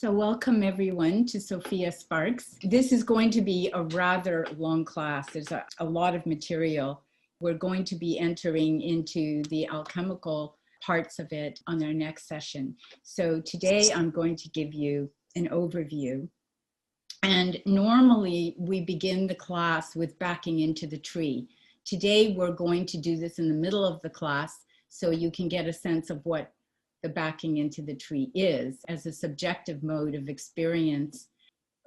So welcome everyone to Sophia Sparks. This is going to be a rather long class. There's a lot of material. We're going to be entering into the alchemical parts of it on our next session. So today I'm going to give you an overview. And normally we begin the class with backing into the tree. Today we're going to do this in the middle of the class so you can get a sense of what the backing into the tree is as a subjective mode of experience,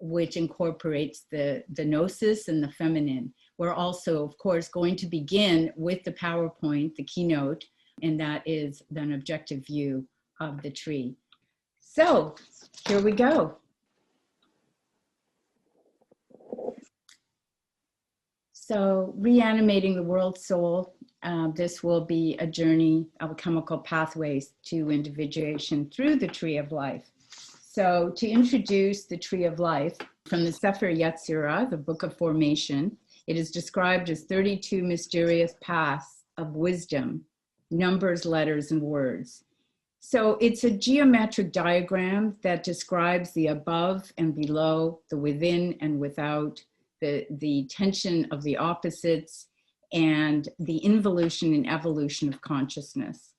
which incorporates the gnosis and the feminine. We're also, of course, going to begin with the PowerPoint, the keynote, and that is an objective view of the tree. So here we go. So reanimating the world soul. This will be a journey of alchemical pathways to individuation through the Tree of Life. So to introduce the Tree of Life from the sephiroth, the Book of Formation, it is described as 32 mysterious paths of wisdom, numbers, letters, and words. So it's a geometric diagram that describes the above and below, the within and without, the tension of the opposites, and the involution and evolution of consciousness.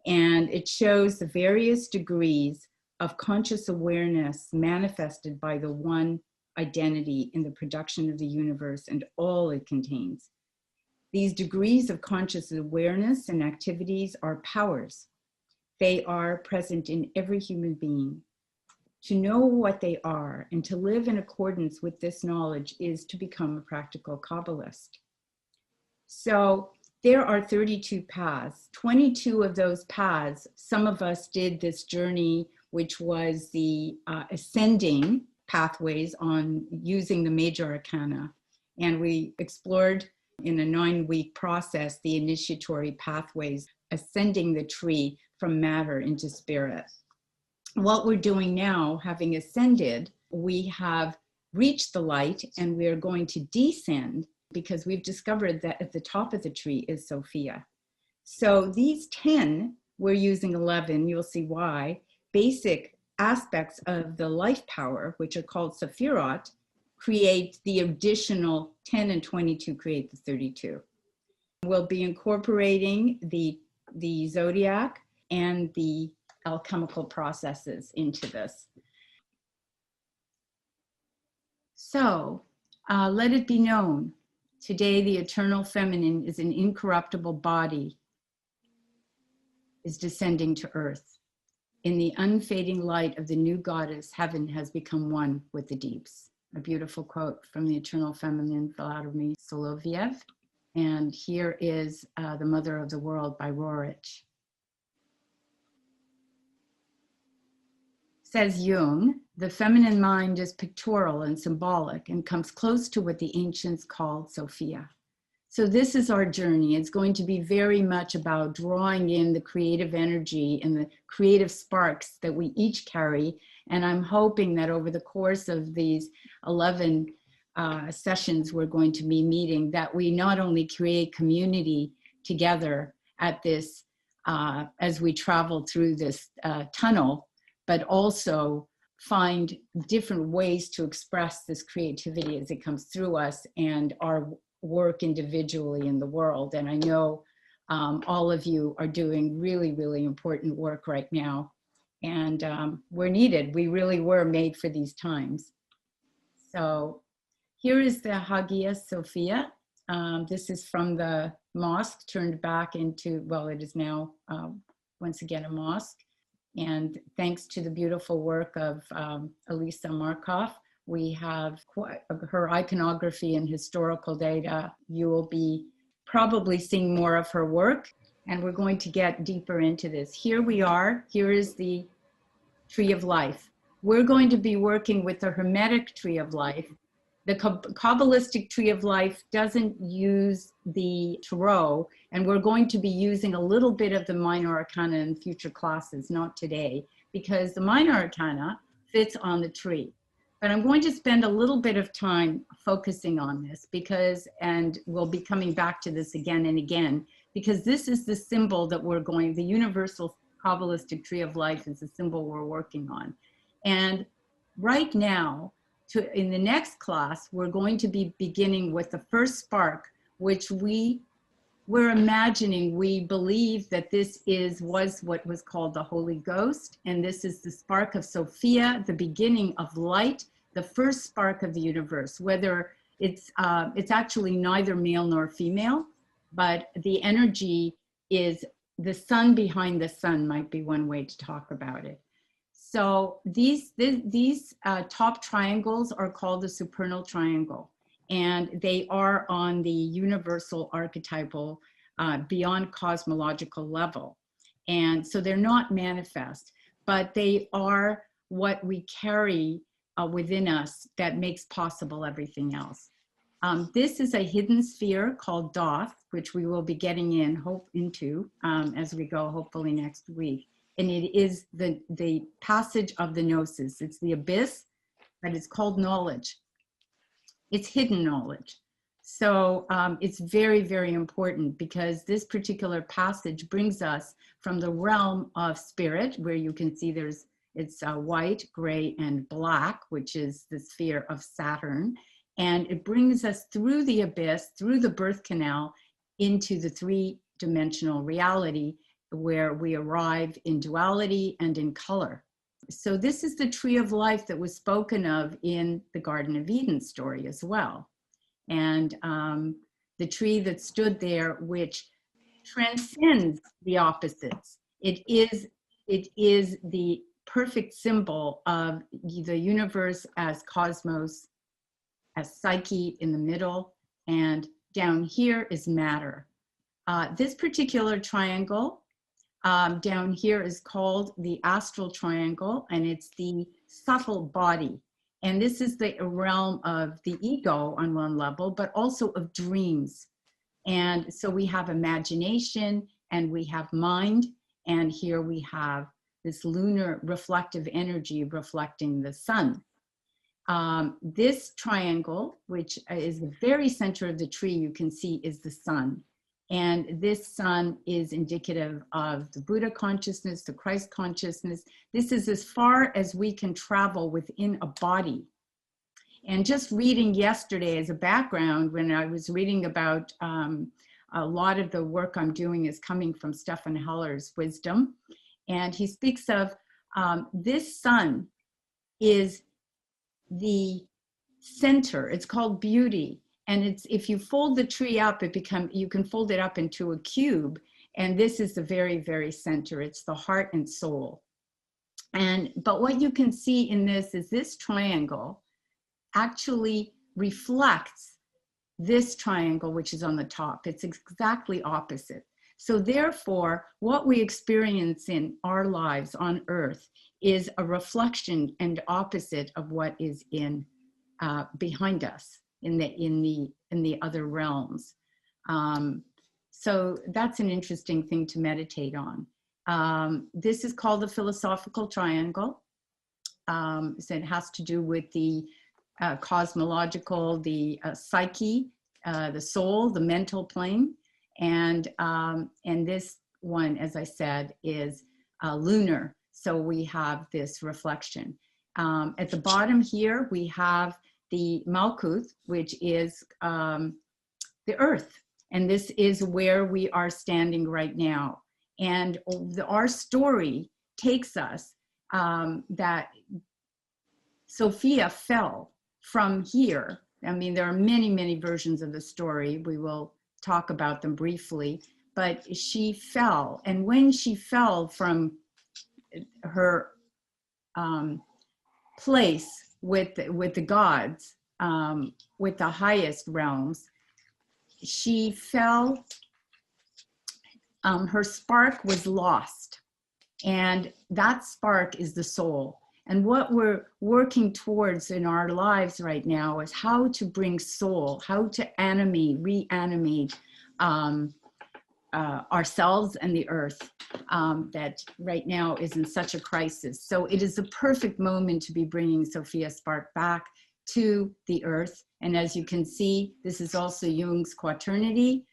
And it shows the various degrees of conscious awareness manifested by the one identity in the production of the universe and all it contains. These degrees of conscious awareness and activities are powers. They are present in every human being. To know what they are and to live in accordance with this knowledge is to become a practical Kabbalist. So there are 32 paths, 22 of those paths. Some of us did this journey, which was the ascending pathways on using the major arcana. And we explored in a 9-week process, the initiatory pathways, ascending the tree from matter into spirit. What we're doing now, having ascended, we have reached the light and we are going to descend because we've discovered that at the top of the tree is Sophia. So these 10, we're using 11, you'll see why, basic aspects of the life power, which are called sephiroth, create the additional 10 and 22 create the 32. We'll be incorporating the zodiac and the alchemical processes into this. So let it be known, today the eternal feminine is an incorruptible body, is descending to earth. In the unfading light of the new goddess, heaven has become one with the deeps. A beautiful quote from the eternal feminine, Vladimir Soloviev. And here is The Mother of the World by Rorich. Says Jung, the feminine mind is pictorial and symbolic and comes close to what the ancients called Sophia. So this is our journey. It's going to be very much about drawing in the creative energy and the creative sparks that we each carry. And I'm hoping that over the course of these 11 sessions we're going to be meeting, that we not only create community together at this, as we travel through this tunnel, but also find different ways to express this creativity as it comes through us and our work individually in the world. And I know all of you are doing really, really important work right now. And we're needed. We really were made for these times. So here is the Hagia Sophia. This is from the mosque turned back into, well, it is now once again a mosque. And thanks to the beautiful work of Elisa Markov, we have her iconography and historical data. You will be probably seeing more of her work, and we're going to get deeper into this. Here we are. Here is the Tree of Life. We're going to be working with the Hermetic Tree of Life. The Kabbalistic Tree of Life doesn't use the tarot, and we're going to be using a little bit of the minor arcana in future classes, not today, because the minor arcana fits on the tree. But I'm going to spend a little bit of time focusing on this because, and we'll be coming back to this again and again, because this is the symbol that we're going, the universal Kabbalistic Tree of Life is the symbol we're working on. And right now, in the next class, we're going to be beginning with the first spark, which we're imagining, we believe that this was what was called the Holy Ghost, and this is the spark of Sophia, the beginning of light, the first spark of the universe. Whether it's actually neither male nor female, but the energy is the sun behind the sun, might be one way to talk about it. So these top triangles are called the supernal triangle, and they are on the universal archetypal beyond cosmological level. And so they're not manifest, but they are what we carry within us that makes possible everything else. This is a hidden sphere called Doth, which we will be getting into as we go, hopefully next week. And it is the passage of the gnosis. It's the abyss, but it's called knowledge. It's hidden knowledge. So it's very, very important, because this particular passage brings us from the realm of spirit, where you can see it's white, gray, and black, which is the sphere of Saturn. And it brings us through the abyss, through the birth canal, into the three-dimensional reality, where we arrive in duality and in color. So this is the tree of life that was spoken of in the Garden of Eden story as well. And the tree that stood there, which transcends the opposites. It is the perfect symbol of the universe as cosmos, as psyche in the middle, and down here is matter. This particular triangle down here is called the astral triangle, and it's the subtle body. And this is the realm of the ego on one level, but also of dreams. And so we have imagination, and we have mind, and here we have this lunar reflective energy reflecting the sun. This triangle, which is the very center of the tree, you can see is the sun. And this sun is indicative of the Buddha consciousness, the Christ consciousness. This is as far as we can travel within a body. And just reading yesterday as a background, when I was reading about a lot of the work I'm doing is coming from Stephan Heller's wisdom. And he speaks of this sun is the center. It's called beauty. And it's, if you fold the tree up, you can fold it up into a cube. And this is the very, very center. It's the heart and soul. But what you can see in this is this triangle actually reflects this triangle, which is on the top. It's exactly opposite. So therefore, what we experience in our lives on Earth is a reflection and opposite of what is in behind us in the other realms. So that's an interesting thing to meditate on. This is called the philosophical triangle. So it has to do with the cosmological, the psyche, the soul, the mental plane. And this one, as I said, is lunar. So we have this reflection. At the bottom here, we have the Malkuth, which is the earth. And this is where we are standing right now. And our story takes us that Sophia fell from here. I mean, there are many, many versions of the story. We will talk about them briefly, but she fell. And when she fell from her place with the gods, with the highest realms, she fell, her spark was lost. And that spark is the soul. And what we're working towards in our lives right now is how to bring soul, how to reanimate ourselves and the earth that right now is in such a crisis. So it is the perfect moment to be bringing Sophia's spark back to the earth. And as you can see, this is also Jung's quaternity.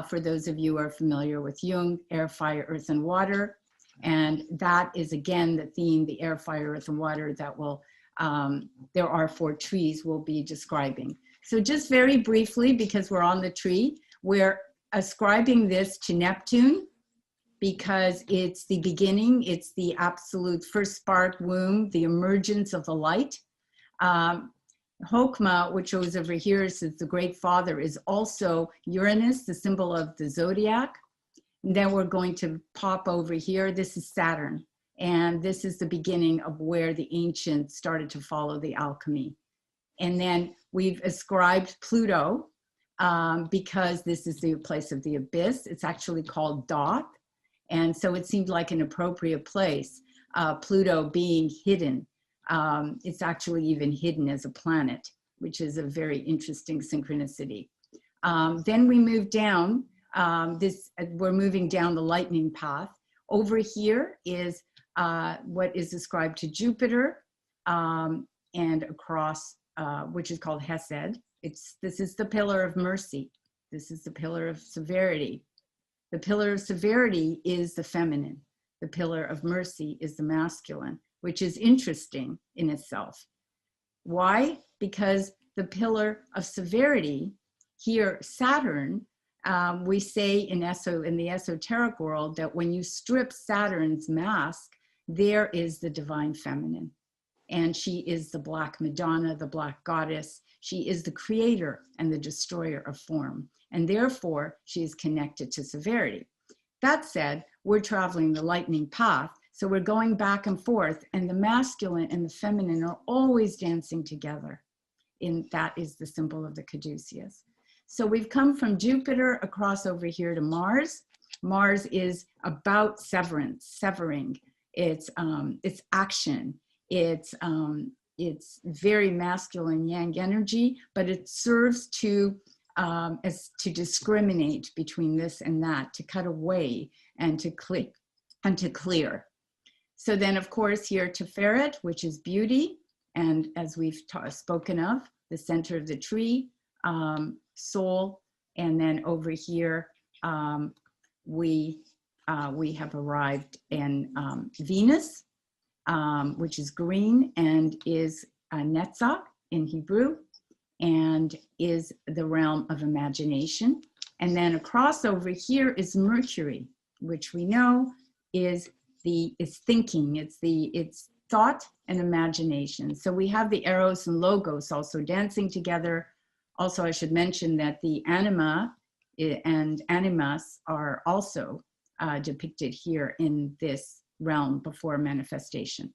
For those of you who are familiar with Jung, air, fire, earth, and water. And that is, again, the theme, the air, fire, earth, and water that will there are 4 trees we'll be describing. So just very briefly, because we're on the tree, we're ascribing this to Neptune because it's the beginning, it's the absolute first spark womb, the emergence of the light. Hokmah, which shows over here, says the great father, is also Uranus, the symbol of the zodiac. And then we're going to pop over here. This is Saturn. And this is the beginning of where the ancients started to follow the alchemy. And then we've ascribed Pluto because this is the place of the abyss. It's actually called Thoth. And so it seemed like an appropriate place, Pluto being hidden. It's actually even hidden as a planet, which is a very interesting synchronicity. Then we move down, we're moving down the lightning path. Over here is what is ascribed to Jupiter and across, which is called Hesed. This is the pillar of mercy. This is the pillar of severity. The pillar of severity is the feminine. The pillar of mercy is the masculine, which is interesting in itself. Why? Because the pillar of severity, here, Saturn, we say in the esoteric world that when you strip Saturn's mask, there is the divine feminine. And she is the Black Madonna, the Black Goddess. She is the creator and the destroyer of form. And therefore, she is connected to severity. That said, we're traveling the lightning path. So we're going back and forth, and the masculine and the feminine are always dancing together. And that is the symbol of the caduceus. So we've come from Jupiter across over here to Mars. Mars is about severance, severing. It's action. It's very masculine yang energy, but it serves to discriminate between this and that, to cut away and to clear. So then, of course, here Tiferet, which is beauty, and as we've spoken of, the center of the tree, soul, and then over here we have arrived in Venus, which is green and is Netzach in Hebrew, and is the realm of imagination. And then across over here is Mercury, which we know is thinking, it's thought and imagination. So we have the Eros and Logos also dancing together. Also, I should mention that the anima and animus are also depicted here in this realm before manifestation.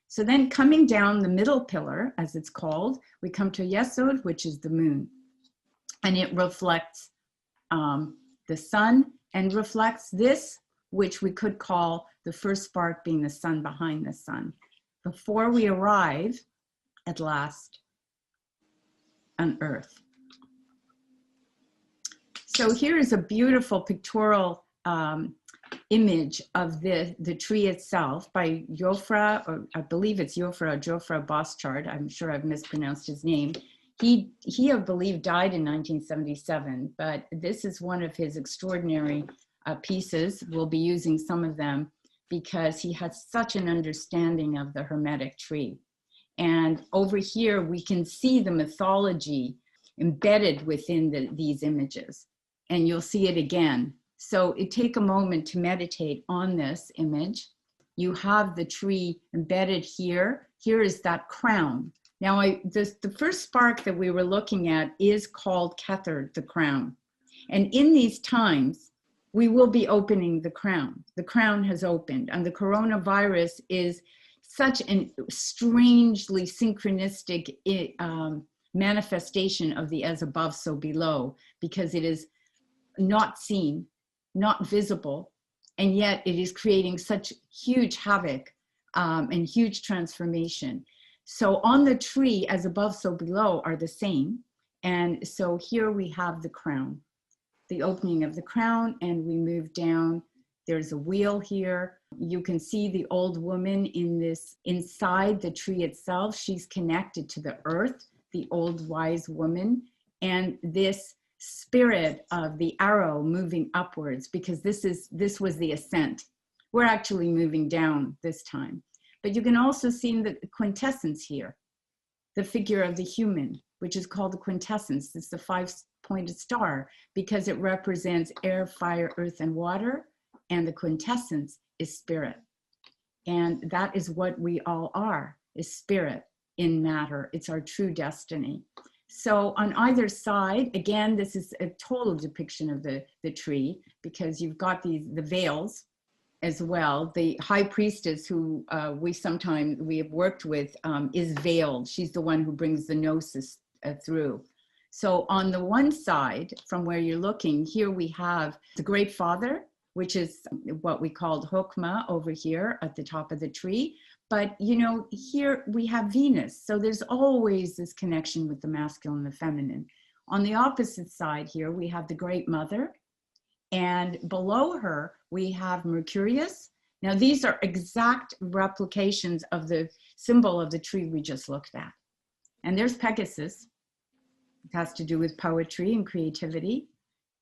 So then coming down the middle pillar, as it's called, we come to Yesod, which is the moon. And it reflects the sun and reflects this, which we could call the first spark being the sun behind the sun, before we arrive at last on Earth. So here is a beautiful pictorial image of the tree itself by Jofra, or I believe it's Jofra Boschard. I'm sure I've mispronounced his name. He I believe died in 1977, but this is one of his extraordinary pieces. We'll be using some of them because he has such an understanding of the Hermetic tree. And over here, we can see the mythology embedded within these images. And you'll see it again. So take a moment to meditate on this image. You have the tree embedded here. Here is that crown. Now, the first spark that we were looking at is called Kether, the crown. And in these times, we will be opening the crown. The crown has opened, and the coronavirus is such a strangely synchronistic manifestation of the as above, so below, because it is not seen, not visible, and yet it is creating such huge havoc and huge transformation. So on the tree, as above, so below are the same. And so here we have the crown, the opening of the crown, and we move down. There's a wheel here. You can see the old woman inside the tree itself. She's connected to the earth, the old wise woman, and this spirit of the arrow moving upwards, because this was the ascent. We're actually moving down this time. But you can also see the quintessence here. the figure of the human, which is called the quintessence. It's the five-pointed star because it represents air, fire, earth, and water. And the quintessence is spirit. And that is what we all are, is spirit in matter. It's our true destiny. So on either side, again, this is a total depiction of the tree, because you've got the veils as well. The high priestess, who we have worked with, is veiled. She's the one who brings the gnosis through. So on the one side, from where you're looking, here we have the Great Father, which is what we called Hokmah over here at the top of the tree. But, you know, here we have Venus. So there's always this connection with the masculine and the feminine. On the opposite side here, we have the Great Mother. And below her, we have Mercurius. Now, these are exact replications of the symbol of the tree we just looked at. And there's Pegasus. It has to do with poetry and creativity.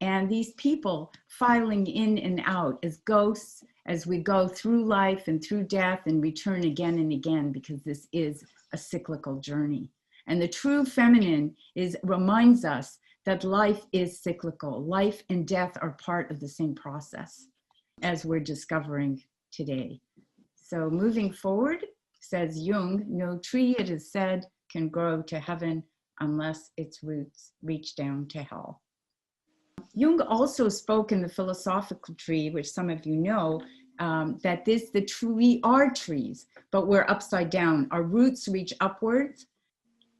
And these people filing in and out as ghosts as we go through life and through death and return again and again, because this is a cyclical journey. And the true feminine reminds us that life is cyclical. Life and death are part of the same process, as we're discovering today. So moving forward, says Jung, no tree, it is said, can grow to heaven unless its roots reach down to hell. Jung also spoke in the philosophical tree, which some of you know, that we are trees, but we're upside down. Our roots reach upwards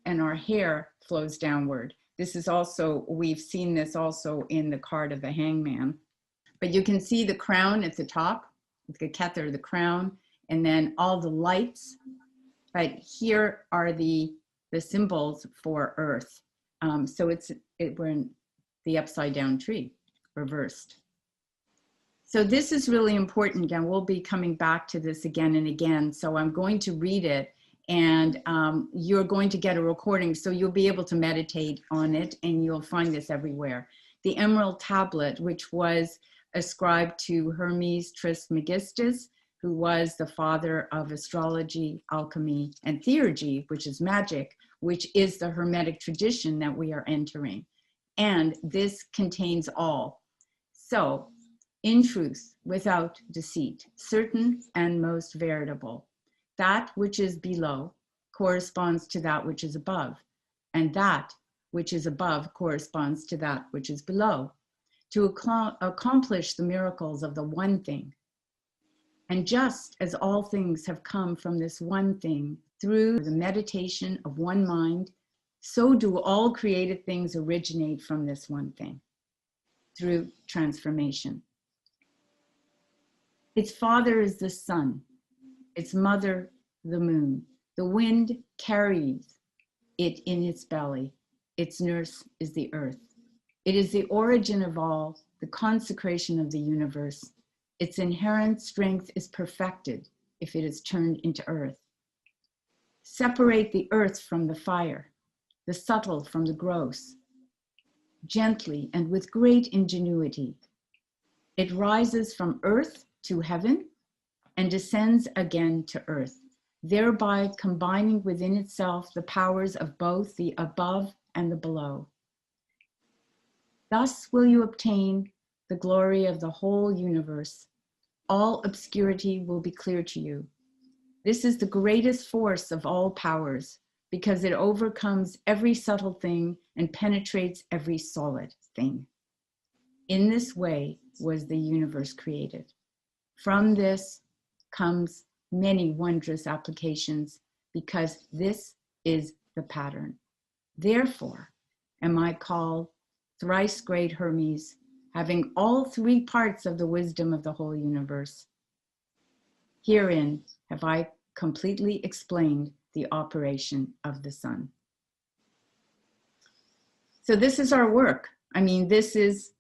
and our hair flows downward. This is also, we've seen this also in the card of the hangman. But you can see the crown at the top, the kether, the crown, and then all the lights. But here are the symbols for earth. So we're in the upside down tree, reversed. So this is really important. Again, we'll be coming back to this again and again. So I'm going to read it, and you're going to get a recording, so you'll be able to meditate on it, and you'll find this everywhere. The Emerald Tablet, which was ascribed to Hermes Trismegistus, who was the father of astrology, alchemy, and theurgy, which is magic, which is the Hermetic tradition that we are entering. And this contains all. So, in truth, without deceit, certain and most veritable, that which is below corresponds to that which is above, and that which is above corresponds to that which is below, to accomplish the miracles of the one thing. And just as all things have come from this one thing through the meditation of one mind, so do all created things originate from this one thing through transformation. Its father is the sun, its mother the moon. The wind carries it in its belly. Its nurse is the earth. It is the origin of all, the consecration of the universe. Its inherent strength is perfected if it is turned into earth. Separate the earth from the fire, the subtle from the gross. Gently and with great ingenuity, it rises from earth to heaven and descends again to earth, thereby combining within itself the powers of both the above and the below. Thus will you obtain the glory of the whole universe. All obscurity will be clear to you. This is the greatest force of all powers, because it overcomes every subtle thing and penetrates every solid thing. In this way was the universe created. From this comes many wondrous applications, because this is the pattern. Therefore am I called thrice great Hermes, having all three parts of the wisdom of the whole universe. Herein have I completely explained the operation of the sun. So this is our work. I mean, this is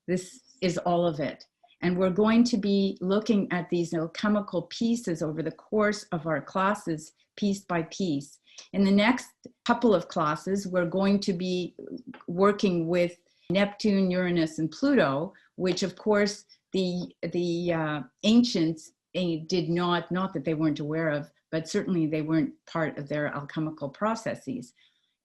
all of it. And we're going to be looking at these alchemical pieces over the course of our classes, piece by piece. In the next couple of classes, we're going to be working with Neptune, Uranus, and Pluto, which of course the ancients did not that they weren't aware of, but certainly they weren't part of their alchemical processes.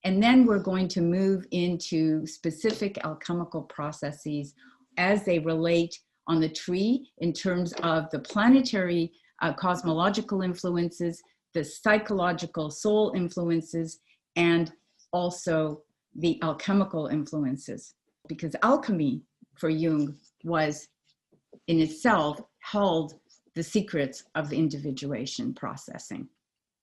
And then we're going to move into specific alchemical processes as they relate on the tree in terms of the planetary cosmological influences, the psychological soul influences, and also the alchemical influences. Because alchemy for Jung was in itself held the secrets of individuation processing.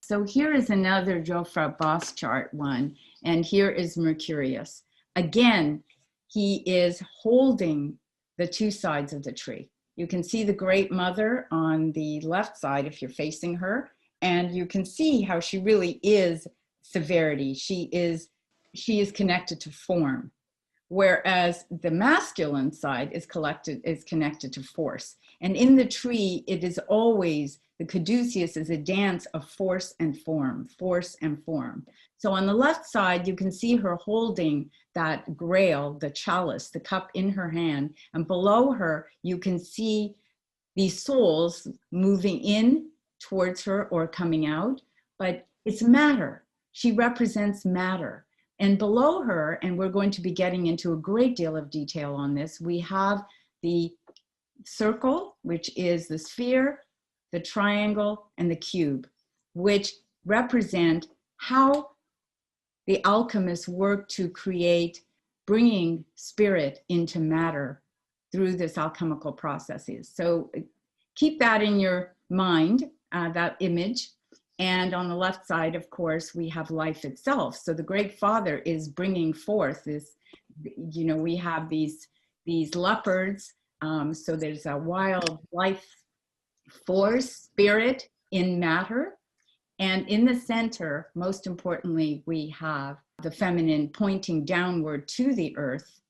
So here is another Jofra Boss chart one, and here is Mercurius. Again, he is holding the two sides of the tree. You can see the Great Mother on the left side if you're facing her, and you can see how she really is severity. She is connected to form, whereas the masculine side is connected to force. And in the tree, it is always, the caduceus is a dance of force and form, force and form. So on the left side, you can see her holding that grail, the chalice, the cup in her hand. And below her, you can see these souls moving in towards her or coming out, but it's matter. She represents matter. And below her, and we're going to be getting into a great deal of detail on this, we have the circle, which is the sphere, the triangle, and the cube, which represent how the alchemists work to create, bringing spirit into matter through this alchemical processes. So keep that in your mind, that image. And on the left side, of course, we have life itself. So the Great Father is bringing forth this, you know, we have these leopards. So there's a wild life force, spirit in matter. And in the center, most importantly, we have the feminine pointing downward to the earth.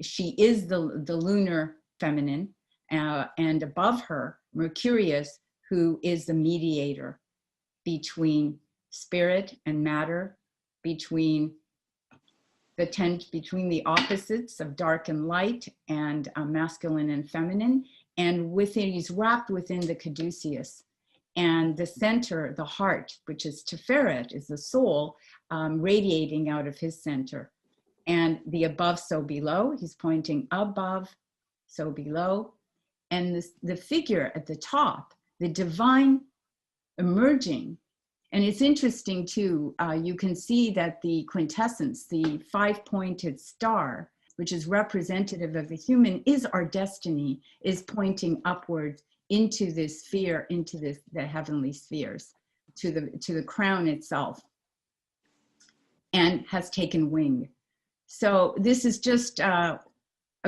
She is the lunar feminine. And above her, Mercurius, who is the mediator between spirit and matter, between the opposites of dark and light, and masculine and feminine, and within, he's wrapped within the caduceus. And the center, the heart, which is Tiferet, is the soul radiating out of his center. And the above, so below, he's pointing above, so below. And the figure at the top, the divine emerging. And it's interesting too, you can see that the quintessence, the five-pointed star, which is representative of the human, is our destiny, is pointing upwards into this sphere, into the heavenly spheres, to the crown itself, and has taken wing. So this is just a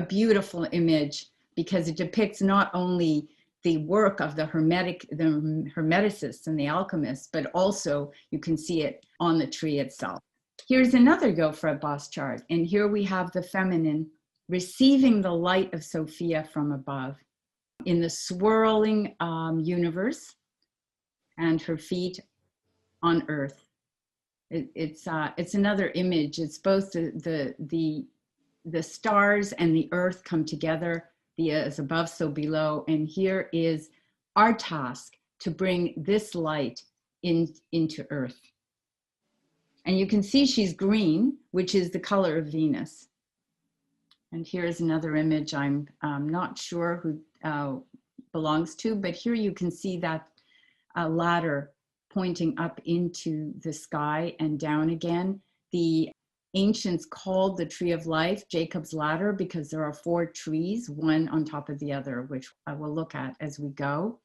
beautiful image, because it depicts not only the work of the hermeticists and the alchemists, but also you can see it on the tree itself. Here's another Jofra Boss chart, and here we have the feminine receiving the light of Sophia from above in the swirling universe, and her feet on earth. It's another image. It's both the stars and the earth come together. The as above, so below. And here is our task to bring this light into earth. And you can see she's green, which is the color of Venus. And here's another image I'm not sure who belongs to, but here you can see that ladder pointing up into the sky and down again. The ancients called the tree of life Jacob's ladder because there are 4 trees, one on top of the other, which I will look at as we go.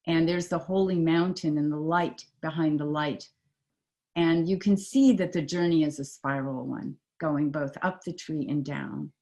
And there's the holy mountain and the light behind the light. And you can see that the journey is a spiral one, going both up the tree and down.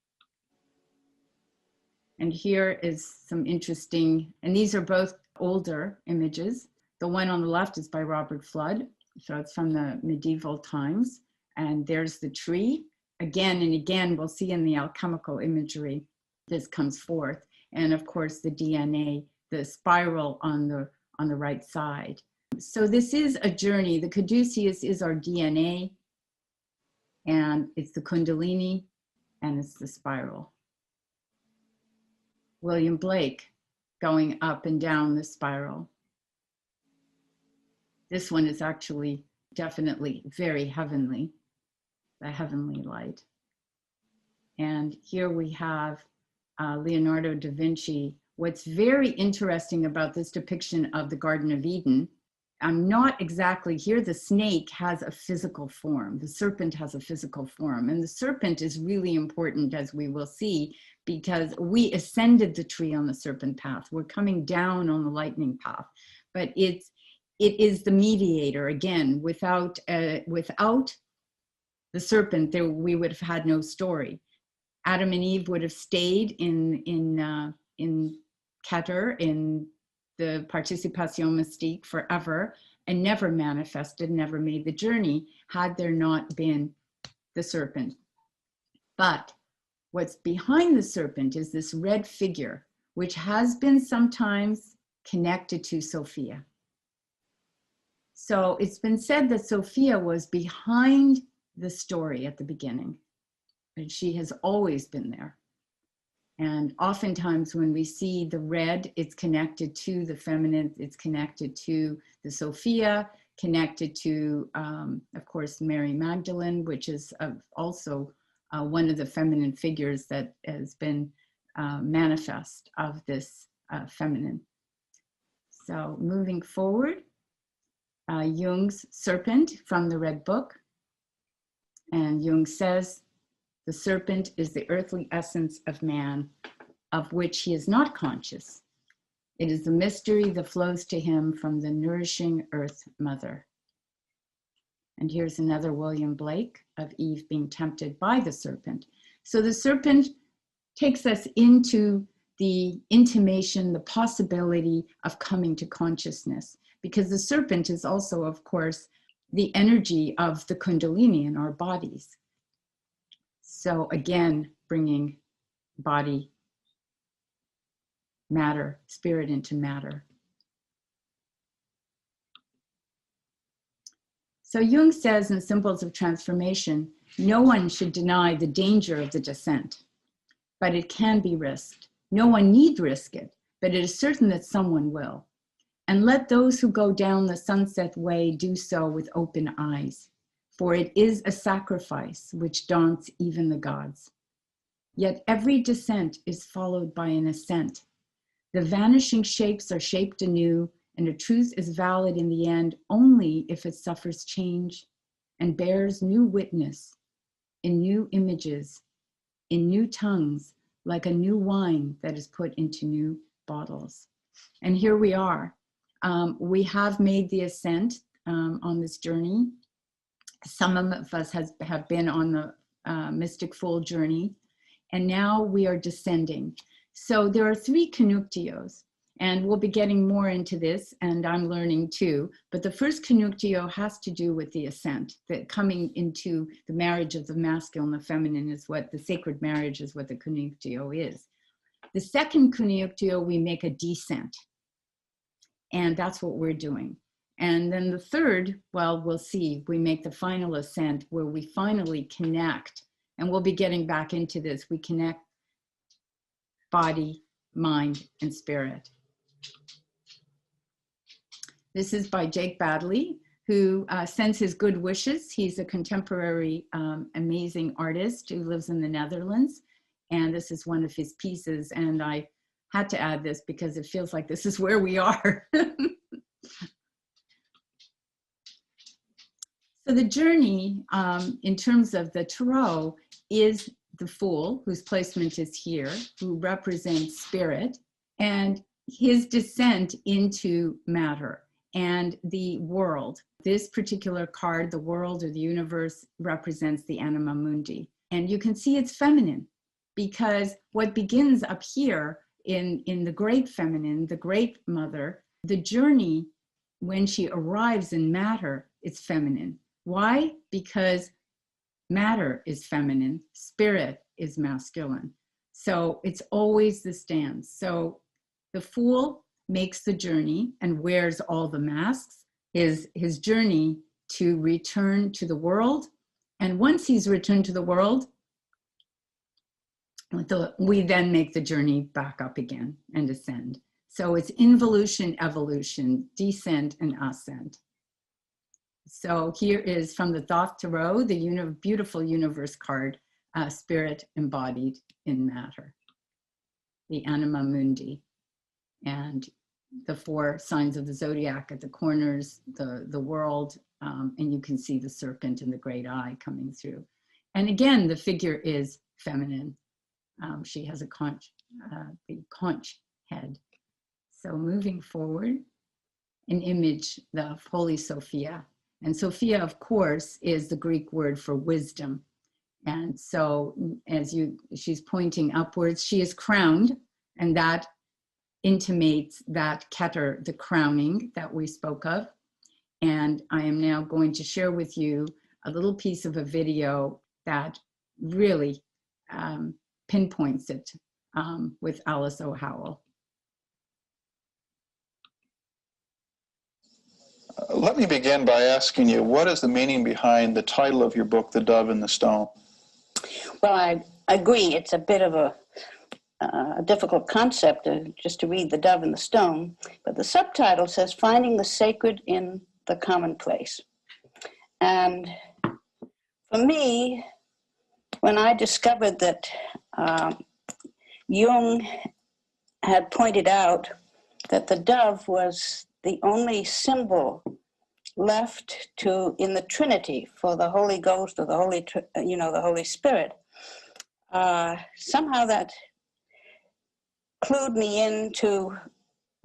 And here is some interesting, and these are both older images. The one on the left is by Robert Flood, so it's from the medieval times. And there's the tree. Again and again, we'll see in the alchemical imagery, this comes forth. And of course, the DNA, the spiral on the right side. So this is a journey. The caduceus is our DNA, and it's the kundalini, and it's the spiral. William Blake going up and down the spiral. This one is actually definitely very heavenly. the heavenly light. And here we have Leonardo da Vinci. What's very interesting about this depiction of the Garden of Eden, I'm not exactly here. The snake has a physical form. The serpent has a physical form. And the serpent is really important, as we will see, because we ascended the tree on the serpent path. We're coming down on the lightning path. But it is the mediator. Again, without the serpent, we would have had no story. Adam and Eve would have stayed in Keter, in the participation mystique forever, and never manifested, never made the journey, had there not been the serpent. But what's behind the serpent is this red figure, which has been sometimes connected to Sophia. So it's been said that Sophia was behind the story at the beginning, and she has always been there. And oftentimes when we see the red, it's connected to the feminine, it's connected to the Sophia, connected to, of course, Mary Magdalene, which is also one of the feminine figures that has been manifest of this feminine. So moving forward, Jung's serpent from the Red Book. And Jung says, the serpent is the earthly essence of man, of which he is not conscious. It is the mystery that flows to him from the nourishing earth mother. And here's another William Blake of Eve being tempted by the serpent. So the serpent takes us into the intimation, the possibility of coming to consciousness, because the serpent is also, of course, the energy of the Kundalini in our bodies. So again, bringing body, matter, spirit into matter. So Jung says in Symbols of Transformation, no one should deny the danger of the descent, but it can be risked. No one need risk it, but it is certain that someone will. And let those who go down the sunset way do so with open eyes, for it is a sacrifice which daunts even the gods. Yet every descent is followed by an ascent. The vanishing shapes are shaped anew, and a truth is valid in the end only if it suffers change and bears new witness in new images, in new tongues, like a new wine that is put into new bottles. And here we are. We have made the ascent on this journey. Some of us have been on the Mystic Fool journey, and now we are descending. So there are 3 conjunctios, and we'll be getting more into this, and I'm learning too. But the first conjunctio has to do with the ascent, that coming into the marriage of the masculine and the feminine is what the sacred marriage is, what the conjunctio is. The second conjunctio, we make a descent, and that's what we're doing. And then the third, well, we'll see, we make the final ascent where we finally connect, and we'll be getting back into this. We connect body, mind, and spirit. This is by Jake Badley, who sends his good wishes. He's a contemporary, amazing artist who lives in the Netherlands. And this is one of his pieces. And I had to add this because it feels like this is where we are. So the journey, in terms of the tarot, is the Fool, whose placement is here, who represents spirit, and his descent into matter and the world. This particular card, the world or the universe, represents the anima mundi. And you can see it's feminine, because what begins up here in the great feminine, the great mother, the journey when she arrives in matter, it's feminine. Why? Because matter is feminine, spirit is masculine. So it's always the stance. So the Fool makes the journey and wears all the masks, his journey to return to the world. And once he's returned to the world, we then make the journey back up again and ascend. So it's involution, evolution, descent, and ascent. So here is from the Thoth Tarot, the beautiful universe card, spirit embodied in matter, the anima mundi, and the 4 signs of the zodiac at the corners, the world, and you can see the serpent and the great eye coming through. And again, the figure is feminine. She has a conch, the conch head. So moving forward, an image of Holy Sophia. And Sophia, of course, is the Greek word for wisdom. And so she's pointing upwards, she is crowned, and that intimates that keter, the crowning that we spoke of. And I am now going to share with you a little piece of a video that really pinpoints it with Alice O'Howell. Let me begin by asking you, what is the meaning behind the title of your book, The Dove and the Stone? Well, I agree. It's a bit of a difficult concept just to read The Dove and the Stone, but the subtitle says, Finding the Sacred in the Commonplace. And for me, when I discovered that Jung had pointed out that the dove was the only symbol left in the Trinity for the Holy Ghost or the Holy Spirit, somehow that clued me into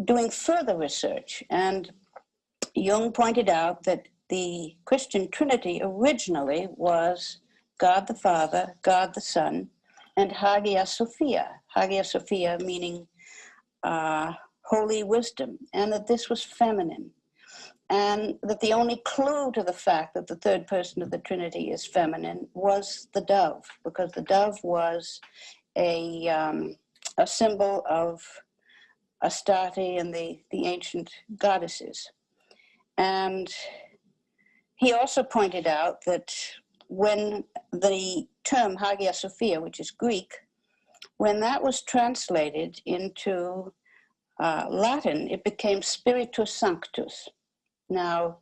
doing further research. And Jung pointed out that the Christian Trinity originally was God the Father, God the Son, and Hagia Sophia. Hagia Sophia meaning holy wisdom, and that this was feminine. And that the only clue to the fact that the third person of the Trinity is feminine was the dove, because the dove was a symbol of Astarte and the ancient goddesses. And he also pointed out that when the term Hagia Sophia, which is Greek, when that was translated into Latin, it became Spiritus Sanctus. Now,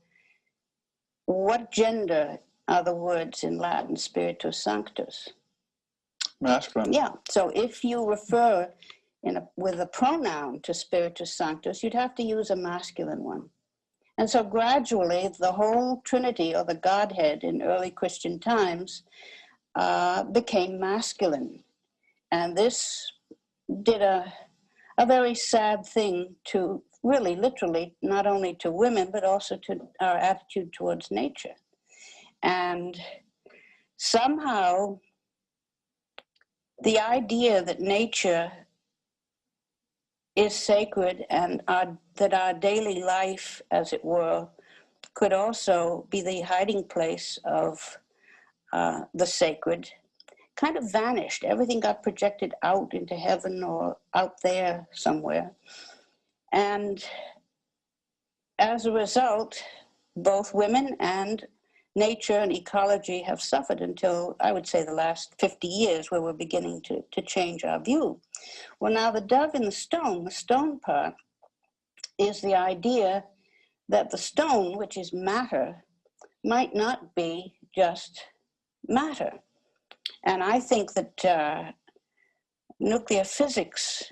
what gender are the words in Latin, Spiritus Sanctus? Masculine. Yeah, so if you refer with a pronoun to Spiritus Sanctus, you'd have to use a masculine one. And so gradually, the whole Trinity, or the Godhead in early Christian times, became masculine. And this did a very sad thing to really, literally, not only to women, but also to our attitude towards nature. And somehow, the idea that nature is sacred and that our daily life, as it were, could also be the hiding place of the sacred, kind of vanished. Everything got projected out into heaven or out there somewhere. And as a result, both women and nature and ecology have suffered until, I would say, the last 50 years, where we're beginning to change our view. Well, now the dove and the stone part, is the idea that the stone, which is matter, might not be just matter. And I think that nuclear physics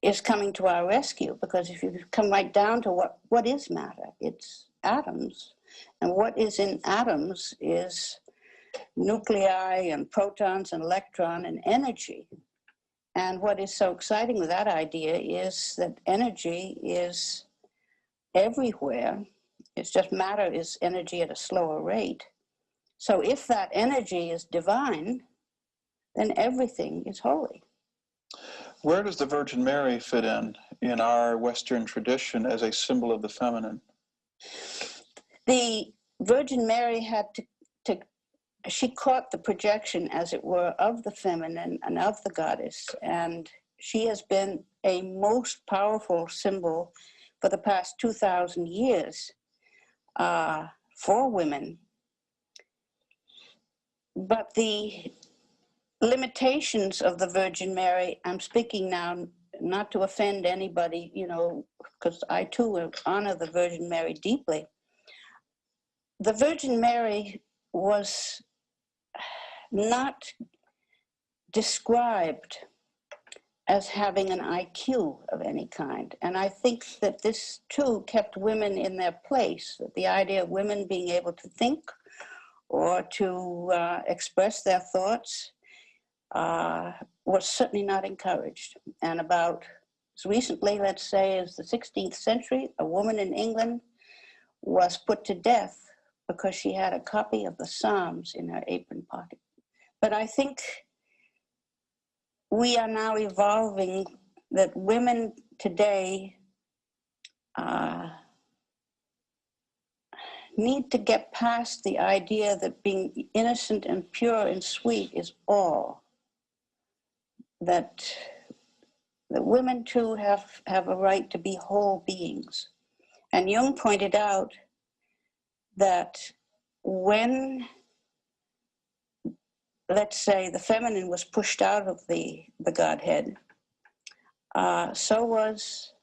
is coming to our rescue, because if you come right down to what is matter, it's atoms. And what is in atoms is nuclei and protons and electron and energy. And what is so exciting with that idea is that energy is everywhere. It's just matter is energy at a slower rate. So if that energy is divine, then everything is holy. Where does the Virgin Mary fit in our Western tradition as a symbol of the feminine? The Virgin Mary had she caught the projection, as it were, of the feminine and of the goddess, and she has been a most powerful symbol for the past 2,000 years for women. But the limitations of the Virgin Mary, I'm speaking now not to offend anybody, because I too honor the Virgin Mary deeply. the Virgin Mary was not described as having an IQ of any kind. And I think that this too kept women in their place, that the idea of women being able to think or to express their thoughts was certainly not encouraged. And about as recently, let's say, as the 16th century, a woman in England was put to death because she had a copy of the Psalms in her apron pocket. But I think we are now evolving, that women today need to get past the idea that being innocent and pure and sweet is all. That women too have a right to be whole beings. And Jung pointed out that when, let's say, the feminine was pushed out of the Godhead, so was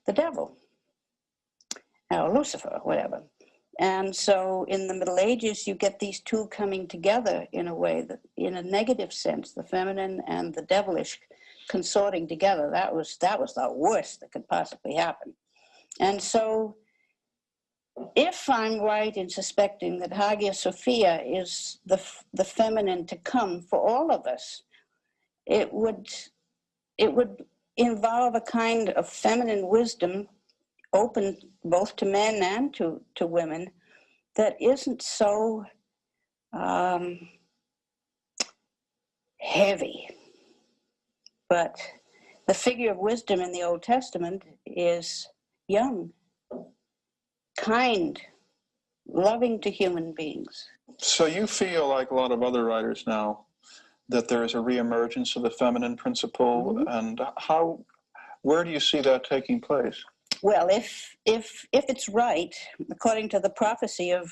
the devil, or Lucifer, or whatever. And so in the Middle Ages, you get these two coming together in a way that, in a negative sense, the feminine and the devilish consorting together. That was the worst that could possibly happen. And so if I'm right in suspecting that Hagia Sophia is the feminine to come for all of us, it would involve a kind of feminine wisdom open both to men and to women that isn't so heavy. But the figure of wisdom in the Old Testament is young, kind, loving to human beings. So you feel, like a lot of other writers now, that there is a reemergence of the feminine principle, Mm-hmm. and where do you see that taking place? Well, if it's right, according to the prophecy of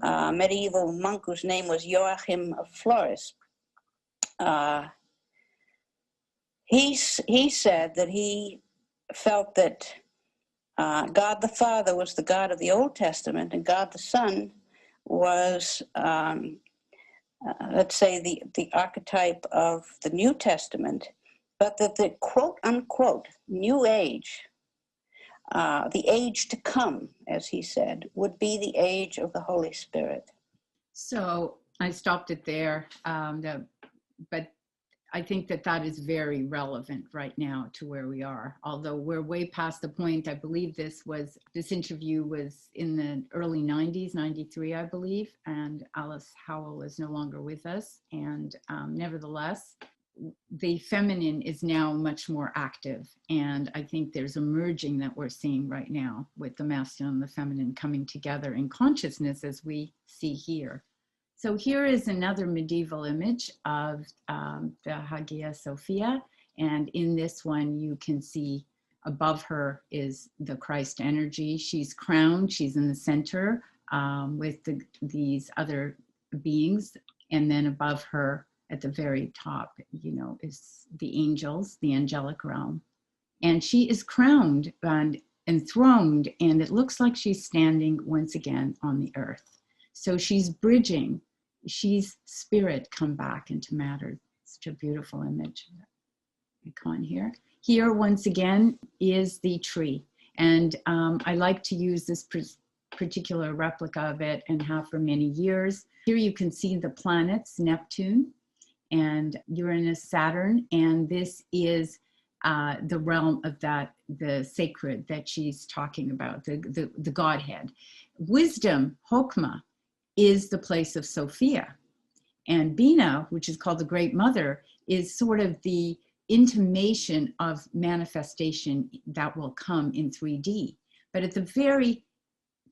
a medieval monk whose name was Joachim of Flores, he said that he felt that God the Father was the God of the Old Testament, and God the Son was, let's say, the archetype of the New Testament, but that the quote-unquote New Age, the age to come, as he said, would be the age of the Holy Spirit. So I stopped it there, but I think that is very relevant right now to where we are. Although we're way past the point, I believe this interview was in the early 90s, 93, I believe, and Alice Howell is no longer with us. And nevertheless, the feminine is now much more active. And I think there's a merging that we're seeing right now with the masculine and the feminine coming together in consciousness, as we see here. So here is another medieval image of the Hagia Sophia. And in this one, you can see above her is the Christ energy. She's crowned, she's in the center with these other beings. And then above her at the very top, is the angels, the angelic realm. And she is crowned and enthroned, and it looks like she's standing once again on the earth. So she's bridging. She's spirit come back into matter. Such a beautiful image. Icon here. Here, once again, is the tree. And I like to use this particular replica of it and have for many years. Here you can see the planets, Neptune and Uranus, Saturn, and this is the realm of the sacred that she's talking about, the Godhead. Wisdom, Chokmah, is the place of Sophia. And Bina, which is called the Great Mother, is sort of the intimation of manifestation that will come in 3D. But at the very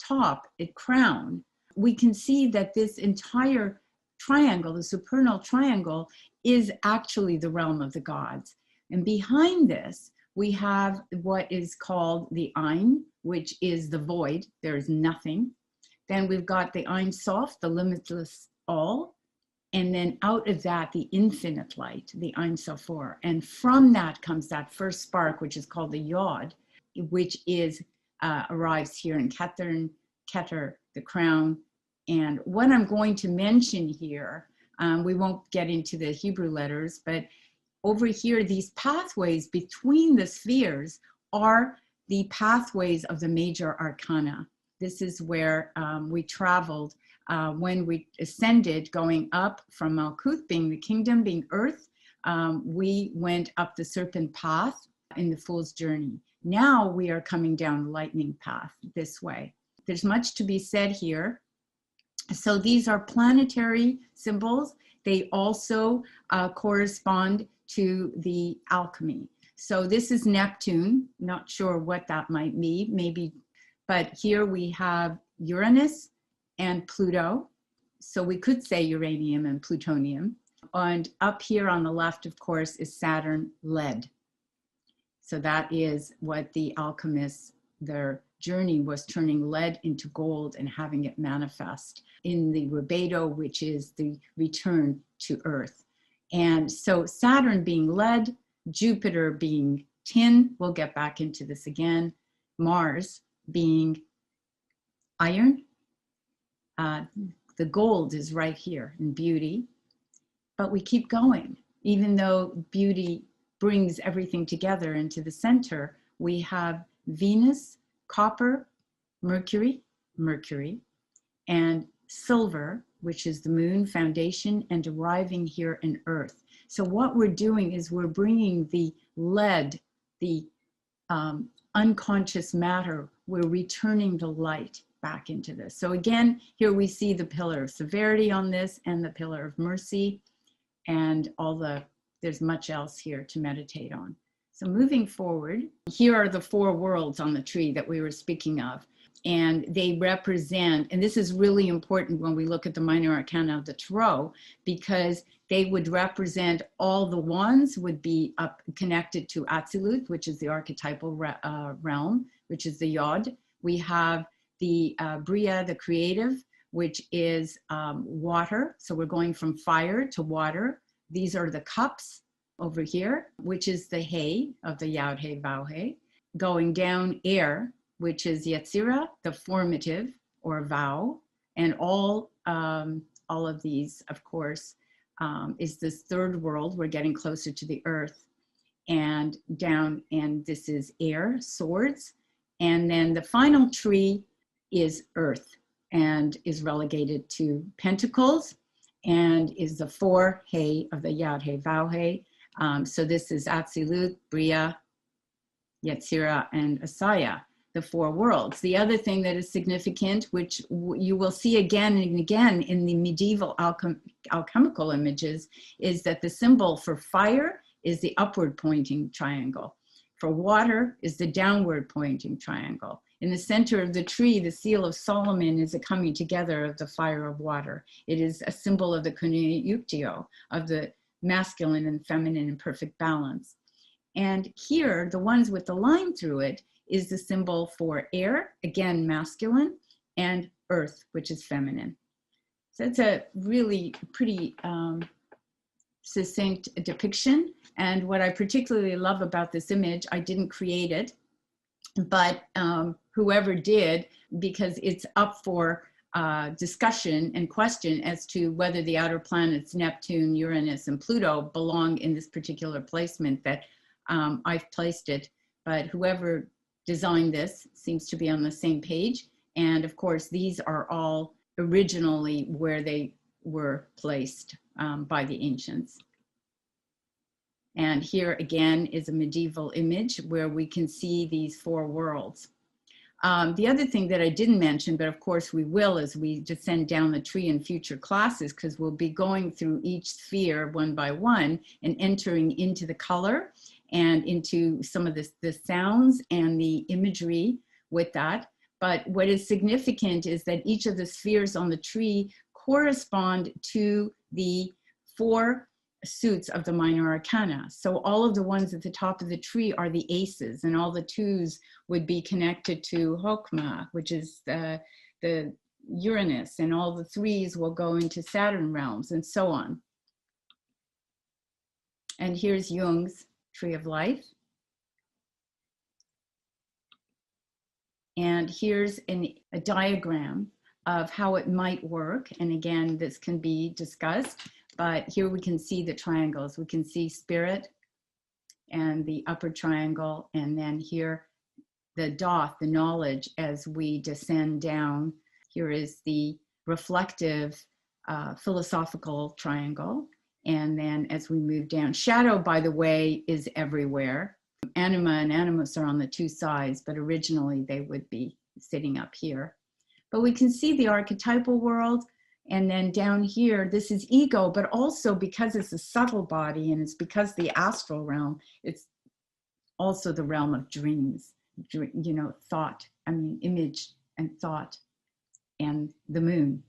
top, at crown, we can see that this entire triangle, the supernal triangle, is actually the realm of the gods. And behind this, we have what is called the Ein, which is the void. There is nothing. Then we've got the Ein Sof, the limitless all. And then out of that, the infinite light, the Ein Sof. And from that comes that first spark, which is called the Yod, which is arrives here in Kettern, Keter, the crown. And what I'm going to mention here, we won't get into the Hebrew letters, but over here, these pathways between the spheres are the pathways of the major arcana. This is where we traveled when we ascended, going up from Malkuth, being the kingdom, being earth. We went up the serpent path in the fool's journey. Now we are coming down the lightning path this way. There's much to be said here. So these are planetary symbols. They also correspond to the alchemy. So this is Neptune, not sure what that might be, maybe, but here we have Uranus and Pluto. So we could say uranium and plutonium. And up here on the left, of course, is Saturn, lead. So that is what the alchemists, their journey was turning lead into gold and having it manifest in the rubedo, which is the return to earth. And so Saturn being lead, Jupiter being tin, we'll get back into this again, Mars being iron. The gold is right here in beauty, but we keep going. Even though beauty brings everything together into the center, we have Venus, copper, Mercury, and silver, which is the moon foundation, and arriving here in earth. So what we're doing is we're bringing the lead, the unconscious matter, we're returning the light back into this. So again, here we see the pillar of severity on this and the pillar of mercy, and there's much else here to meditate on. So moving forward, here are the four worlds on the tree that we were speaking of. And they represent, and this is really important when we look at the minor arcana of the tarot, because they would represent all the wands would be up connected to Atzilut, which is the archetypal realm, which is the Yod. We have the Bria, the creative, which is water. So we're going from fire to water. These are the cups over here, which is the He of the Yod He Vav He. Going down, air, which is Yetzirah, the formative or vow, and all of these, of course, is this third world. We're getting closer to the earth, and down, and this is air, swords, and then the final tree is earth, and is relegated to pentacles, and is the four He of the Yod He Vav He. So this is Atzilut, Bria, Yetzirah, and Asaya, the four worlds. The other thing that is significant, which you will see again and again in the medieval alchemical images, is that the symbol for fire is the upward pointing triangle. For water is the downward pointing triangle. In the center of the tree, the seal of Solomon is a coming together of the fire of water. It is a symbol of the Kunyuktio, of the masculine and feminine in perfect balance. And here, the ones with the line through it is the symbol for air, again, masculine, and earth, which is feminine. So it's a really pretty succinct depiction. And what I particularly love about this image, I didn't create it, but whoever did, because it's up for discussion and question as to whether the outer planets, Neptune, Uranus, and Pluto belong in this particular placement that I've placed it. But whoever designed this seems to be on the same page. And of course, these are all originally where they were placed by the ancients. And here again is a medieval image where we can see these four worlds. The other thing that I didn't mention, but of course we will as we descend down the tree in future classes, because we'll be going through each sphere one by one and entering into the color and into some of the sounds and the imagery with that. But what is significant is that each of the spheres on the tree correspond to the four suits of the minor arcana. So all of the ones at the top of the tree are the aces, and all the twos would be connected to Hokmah, which is the Uranus, and all the threes will go into Saturn realms, and so on. And here's Jung's Tree of Life. And here's a diagram of how it might work. And again, this can be discussed, but here we can see the triangles. We can see spirit and the upper triangle, and then here the doth, the knowledge, as we descend down. Here is the reflective philosophical triangle. And then as we move down, shadow, by the way, is everywhere. Anima and animus are on the two sides, but originally they would be sitting up here. But we can see the archetypal world. And then down here, this is ego, but also because it's a subtle body and it's because the astral realm, it's also the realm of dreams, you know, thought, image and thought, and the moon.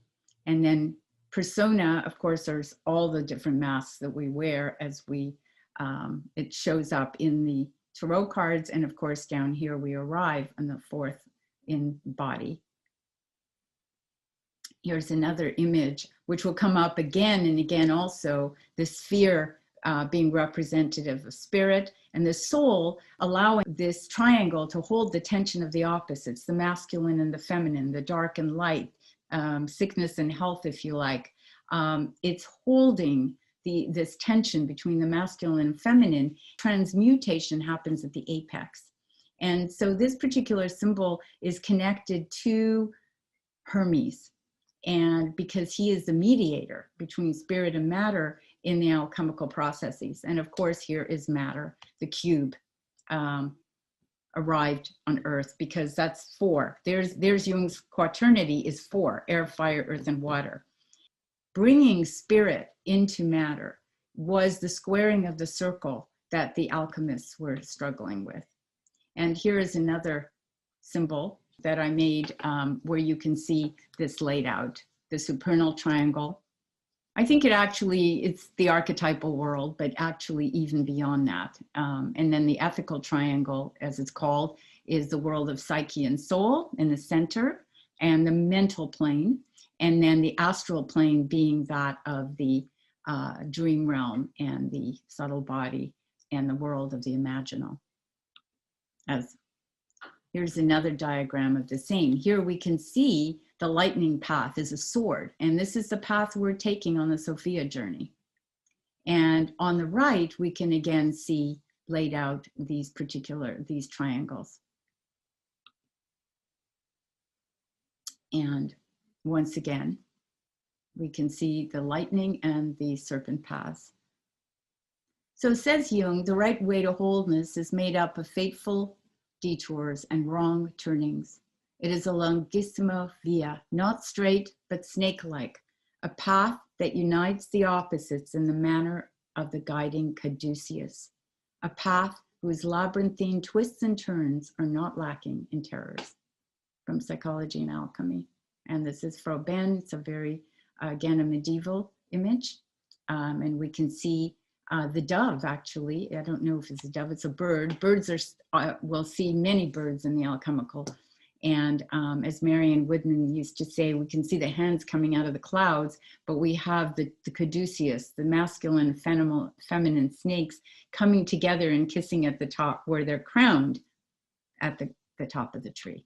And then persona, of course, there's all the different masks that we wear as we, it shows up in the tarot cards. And of course, down here, we arrive on the fourth in body. Here's another image, which will come up again and again also, the sphere being representative of spirit, and the soul allowing this triangle to hold the tension of the opposites, the masculine and the feminine, the dark and light, sickness and health, if you like. It's holding this tension between the masculine and feminine. Transmutation happens at the apex. And so this particular symbol is connected to Hermes. And because he is the mediator between spirit and matter in the alchemical processes. And of course, here is matter, the cube, arrived on earth, because that's four. There's Jung's quaternity is four: air, fire, earth, and water. Bringing spirit into matter was the squaring of the circle that the alchemists were struggling with. And here is another symbol that I made where you can see this laid out, the supernal triangle. I think it's the archetypal world, but actually even beyond that. And then the ethical triangle, as it's called, is the world of psyche and soul in the center, and the mental plane, and then the astral plane being that of the dream realm and the subtle body and the world of the imaginal. Here's another diagram of the same. Here we can see the lightning path is a sword, and this is the path we're taking on the Sophia journey. And on the right, we can again see laid out these triangles. And once again, we can see the lightning and the serpent paths. So says Jung, the right way to wholeness is made up of fateful detours and wrong turnings. It is a longissima via, not straight, but snake-like, a path that unites the opposites in the manner of the guiding caduceus, a path whose labyrinthine twists and turns are not lacking in terrors. From Psychology and Alchemy. And this is Froben. It's a very, again, a medieval image. And we can see the dove, actually. I don't know if it's a dove, it's a bird. Birds are, we'll see many birds in the alchemical. And as Marion Woodman used to say, we can see the hands coming out of the clouds, but we have the caduceus, the masculine, feminine snakes coming together and kissing at the top, where they're crowned at the top of the tree.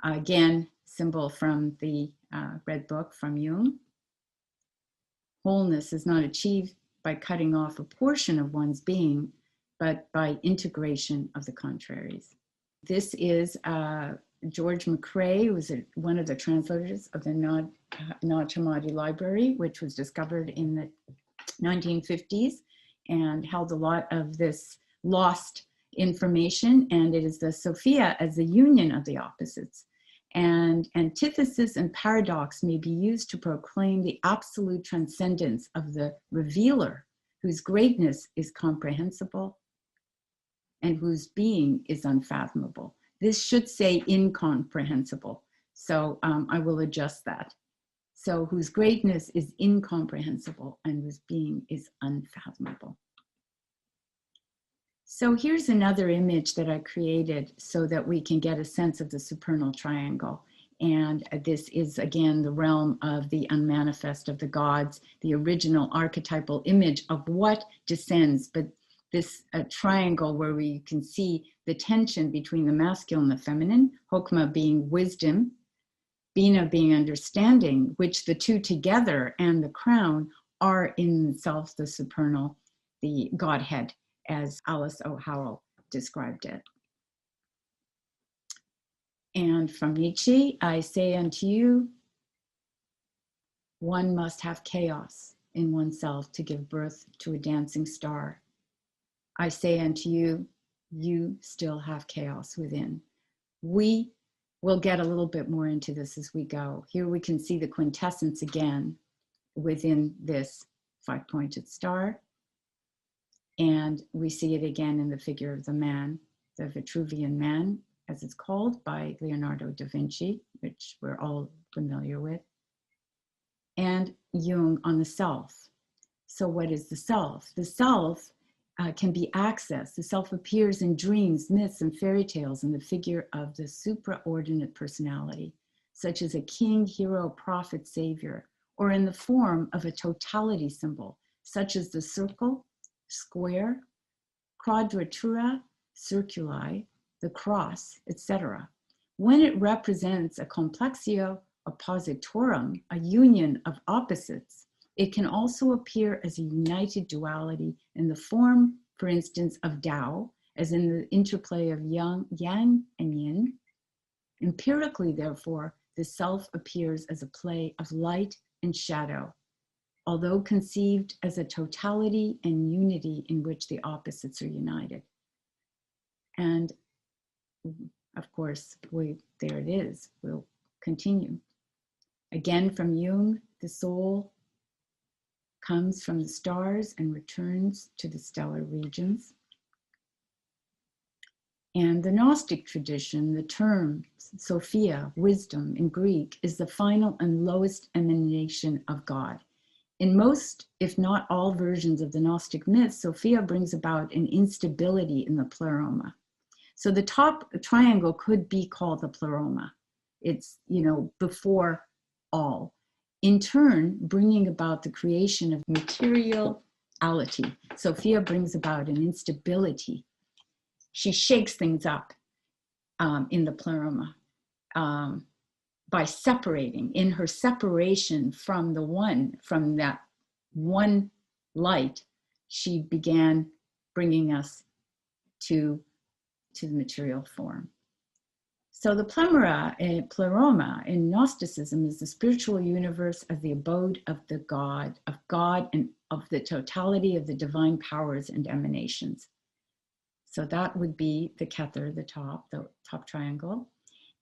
Again, symbol from the Red Book from Jung. Wholeness is not achieved by cutting off a portion of one's being, but by integration of the contraries. This is George McCrae, who was one of the translators of the Nag Hammadi Library, which was discovered in the 1950s and held a lot of this lost information. And it is the Sophia as the union of the opposites. And antithesis and paradox may be used to proclaim the absolute transcendence of the revealer, whose greatness is comprehensible and whose being is unfathomable. This should say incomprehensible. So I will adjust that. So whose greatness is incomprehensible and whose being is unfathomable. So here's another image that I created so that we can get a sense of the supernal triangle. And this is, again, the realm of the unmanifest of the gods, the original archetypal image of what descends. But this triangle where we can see the tension between the masculine and the feminine, Hokmah being wisdom, Bina being understanding, which the two together and the crown are in themselves the supernal, the Godhead, as Alice O'Howell described it. And from Nietzsche, I say unto you, one must have chaos in oneself to give birth to a dancing star. I say unto you, you still have chaos within. We will get a little bit more into this as we go. Here we can see the quintessence again within this five-pointed star. And we see it again in the figure of the man, the Vitruvian man, as it's called by Leonardo da Vinci, which we're all familiar with. And Jung on the self. So what is the self? The self can be accessed. The self appears in dreams, myths, and fairy tales in the figure of the supraordinate personality, such as a king, hero, prophet, savior, or in the form of a totality symbol, such as the circle, square, quadratura, circuli, the cross, etc. When it represents a complexio oppositorum, a union of opposites, it can also appear as a united duality in the form, for instance, of Tao, as in the interplay of yang and yin. Empirically, therefore, the self appears as a play of light and shadow, although conceived as a totality and unity in which the opposites are united. And of course, there it is. We'll continue. Again, from Jung, the soul comes from the stars and returns to the stellar regions. And the Gnostic tradition, the term Sophia, wisdom in Greek, is the final and lowest emanation of God. In most, if not all versions of the Gnostic myths, Sophia brings about an instability in the pleroma. So the top triangle could be called the pleroma. It's, before all. In turn, bringing about the creation of materiality. Sophia brings about an instability. She shakes things up in the pleroma by separating. In her separation from the one, from that one light, she began bringing us to the material form. So the pleroma in Gnosticism is the spiritual universe of the abode of the God and of the totality of the divine powers and emanations. So that would be the Kether, the top triangle.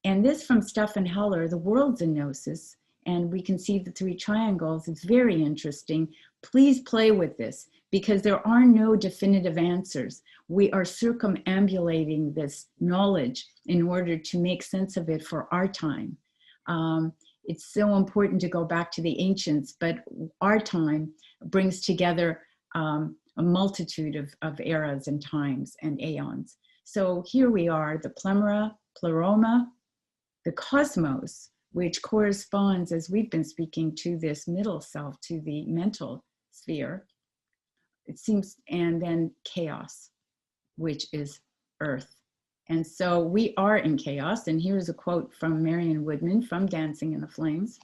And this from Stefan Heller, The Worlds in Gnosis, and we can see the three triangles. It's very interesting. Please play with this because there are no definitive answers. We are circumambulating this knowledge in order to make sense of it for our time. It's so important to go back to the ancients, but our time brings together a multitude of eras and times and aeons. So here we are, the pleroma, the cosmos, which corresponds, as we've been speaking, to this middle self, to the mental sphere. It seems, and then chaos, which is earth. And so we are in chaos. And here's a quote from Marion Woodman from Dancing in the Flames.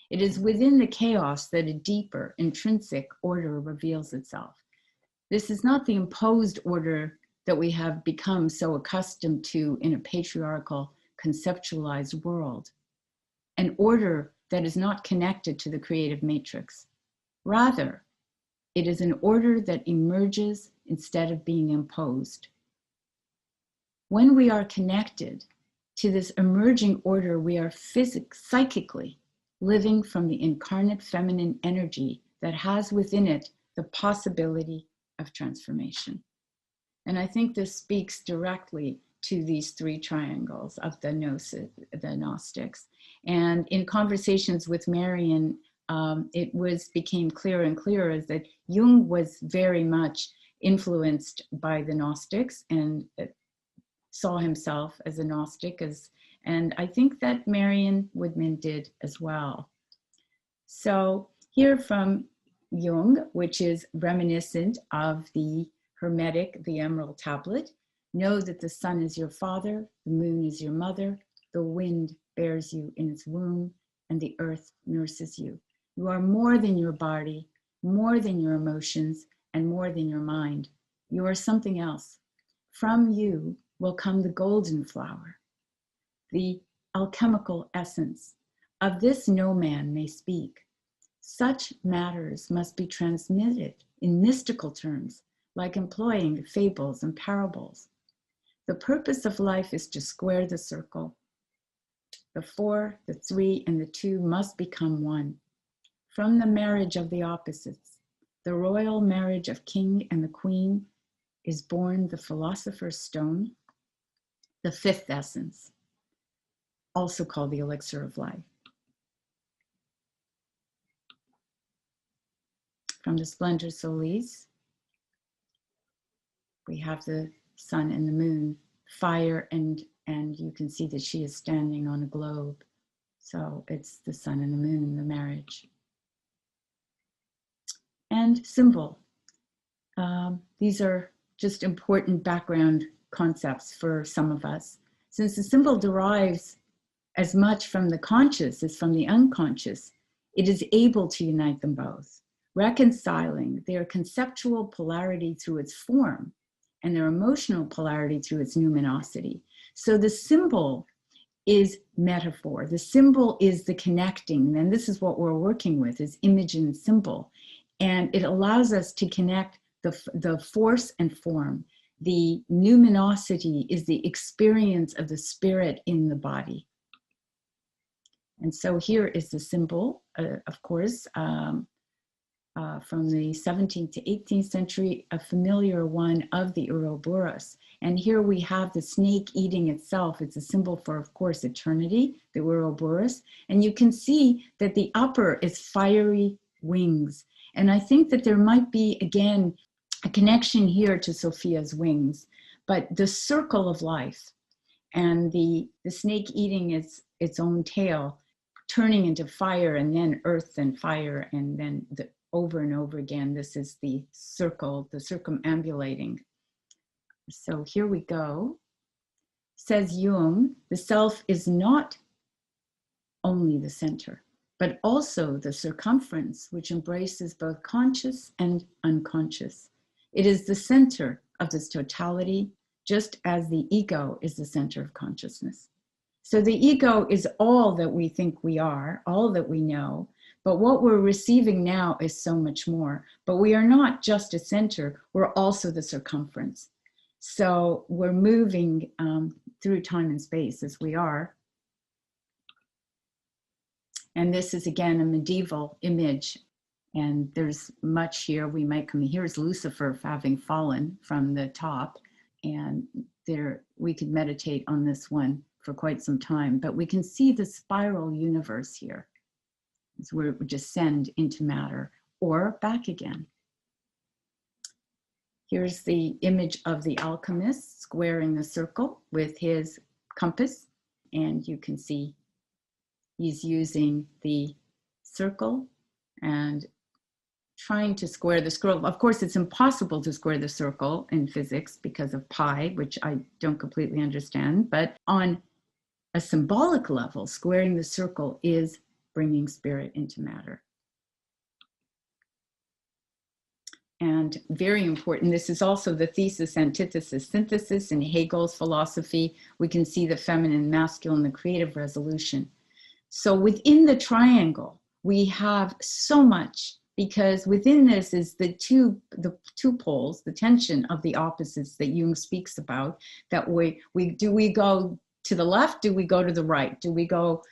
It is within the chaos that a deeper, intrinsic order reveals itself. This is not the imposed order that we have become so accustomed to in a patriarchal, conceptualized world. An order that is not connected to the creative matrix. Rather, it is an order that emerges instead of being imposed. When we are connected to this emerging order, we are psychically living from the incarnate feminine energy that has within it the possibility of transformation. And I think this speaks directly to these three triangles of the Gnostics. And in conversations with Marion, it became clearer and clearer that Jung was very much influenced by the Gnostics and saw himself as a Gnostic, and I think that Marion Woodman did as well. So here from Jung, which is reminiscent of the Hermetic, the emerald tablet. Know that the sun is your father, the moon is your mother, the wind bears you in its womb, and the earth nurses you. You are more than your body, more than your emotions, and more than your mind. You are something else. From you will come the golden flower, the alchemical essence. Of this no man may speak. Such matters must be transmitted in mystical terms, like employing the fables and parables. The purpose of life is to square the circle. The 4, the 3, and the 2 must become one. From the marriage of the opposites, the royal marriage of king and the queen, is born the philosopher's stone, the 5th essence, also called the elixir of life. From the Splendor Solis, we have the sun and the moon, fire, and you can see that she is standing on a globe. So it's the sun and the moon, the marriage. And symbol. These are just important background concepts for some of us. Since the symbol derives as much from the conscious as from the unconscious, it is able to unite them both, reconciling their conceptual polarity through its form and their emotional polarity through its numinosity. So the symbol is metaphor. The symbol is the connecting, and this is what we're working with, is image and symbol. And it allows us to connect the force and form. The numinosity is the experience of the spirit in the body. And so here is the symbol, of course, from the 17th to 18th century, a familiar one of the Ouroboros. And here we have the snake eating itself. It's a symbol for, of course, eternity, the Ouroboros. And you can see that the upper is fiery wings. And I think that there might be, again, a connection here to Sophia's wings, but the circle of life and the snake eating its own tail, turning into fire, and then earth and fire, and then over and over again, this is the circle, the circumambulating. So here we go. Says Jung, the self is not only the center, but also the circumference, which embraces both conscious and unconscious. It is the center of this totality, just as the ego is the center of consciousness. So the ego is all that we think we are, all that we know, but what we're receiving now is so much more. But we are not just a center, we're also the circumference. So we're moving through time and space as we are. And this is, again, a medieval image. And there's much here. We might come, here's Lucifer having fallen from the top. And there we could meditate on this one for quite some time. But we can see the spiral universe here. It's where it would descend into matter or back again. Here's the image of the alchemist squaring the circle with his compass. And you can see he's using the circle and trying to square the circle. Of course, it's impossible to square the circle in physics because of pi, which I don't completely understand. But on a symbolic level, squaring the circle is bringing spirit into matter. And very important, this is also the thesis, antithesis, synthesis in Hegel's philosophy. We can see the feminine, masculine, the creative resolution. So within the triangle, we have so much, because within this is the two poles, the tension of the opposites that Jung speaks about, that do we go to the left? Do we go to the right? Do we go,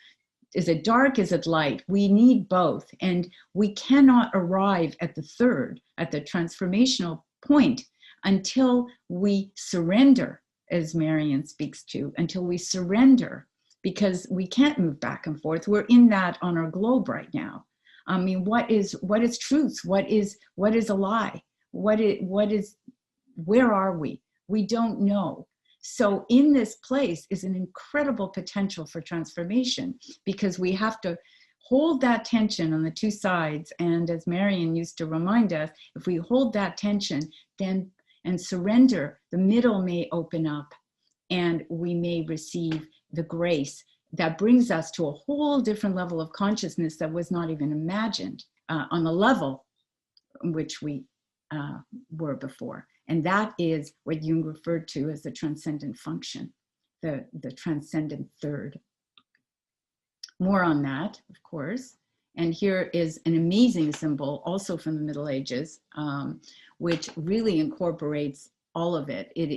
is it dark? Is it light? We need both. And we cannot arrive at the third, at the transformational point, until we surrender, as Marian speaks to, until we surrender, because we can't move back and forth. We're in that on our globe right now. I mean, what is truth? What is a lie? Where are we? We don't know. So in this place is an incredible potential for transformation, because we have to hold that tension on the two sides. And as Marian used to remind us, if we hold that tension, then, and surrender, the middle may open up and we may receive the grace that brings us to a whole different level of consciousness that was not even imagined on the level in which we were before. And that is what Jung referred to as the transcendent function, the transcendent third. More on that, of course. And here is an amazing symbol, also from the Middle Ages, which really incorporates all of it. It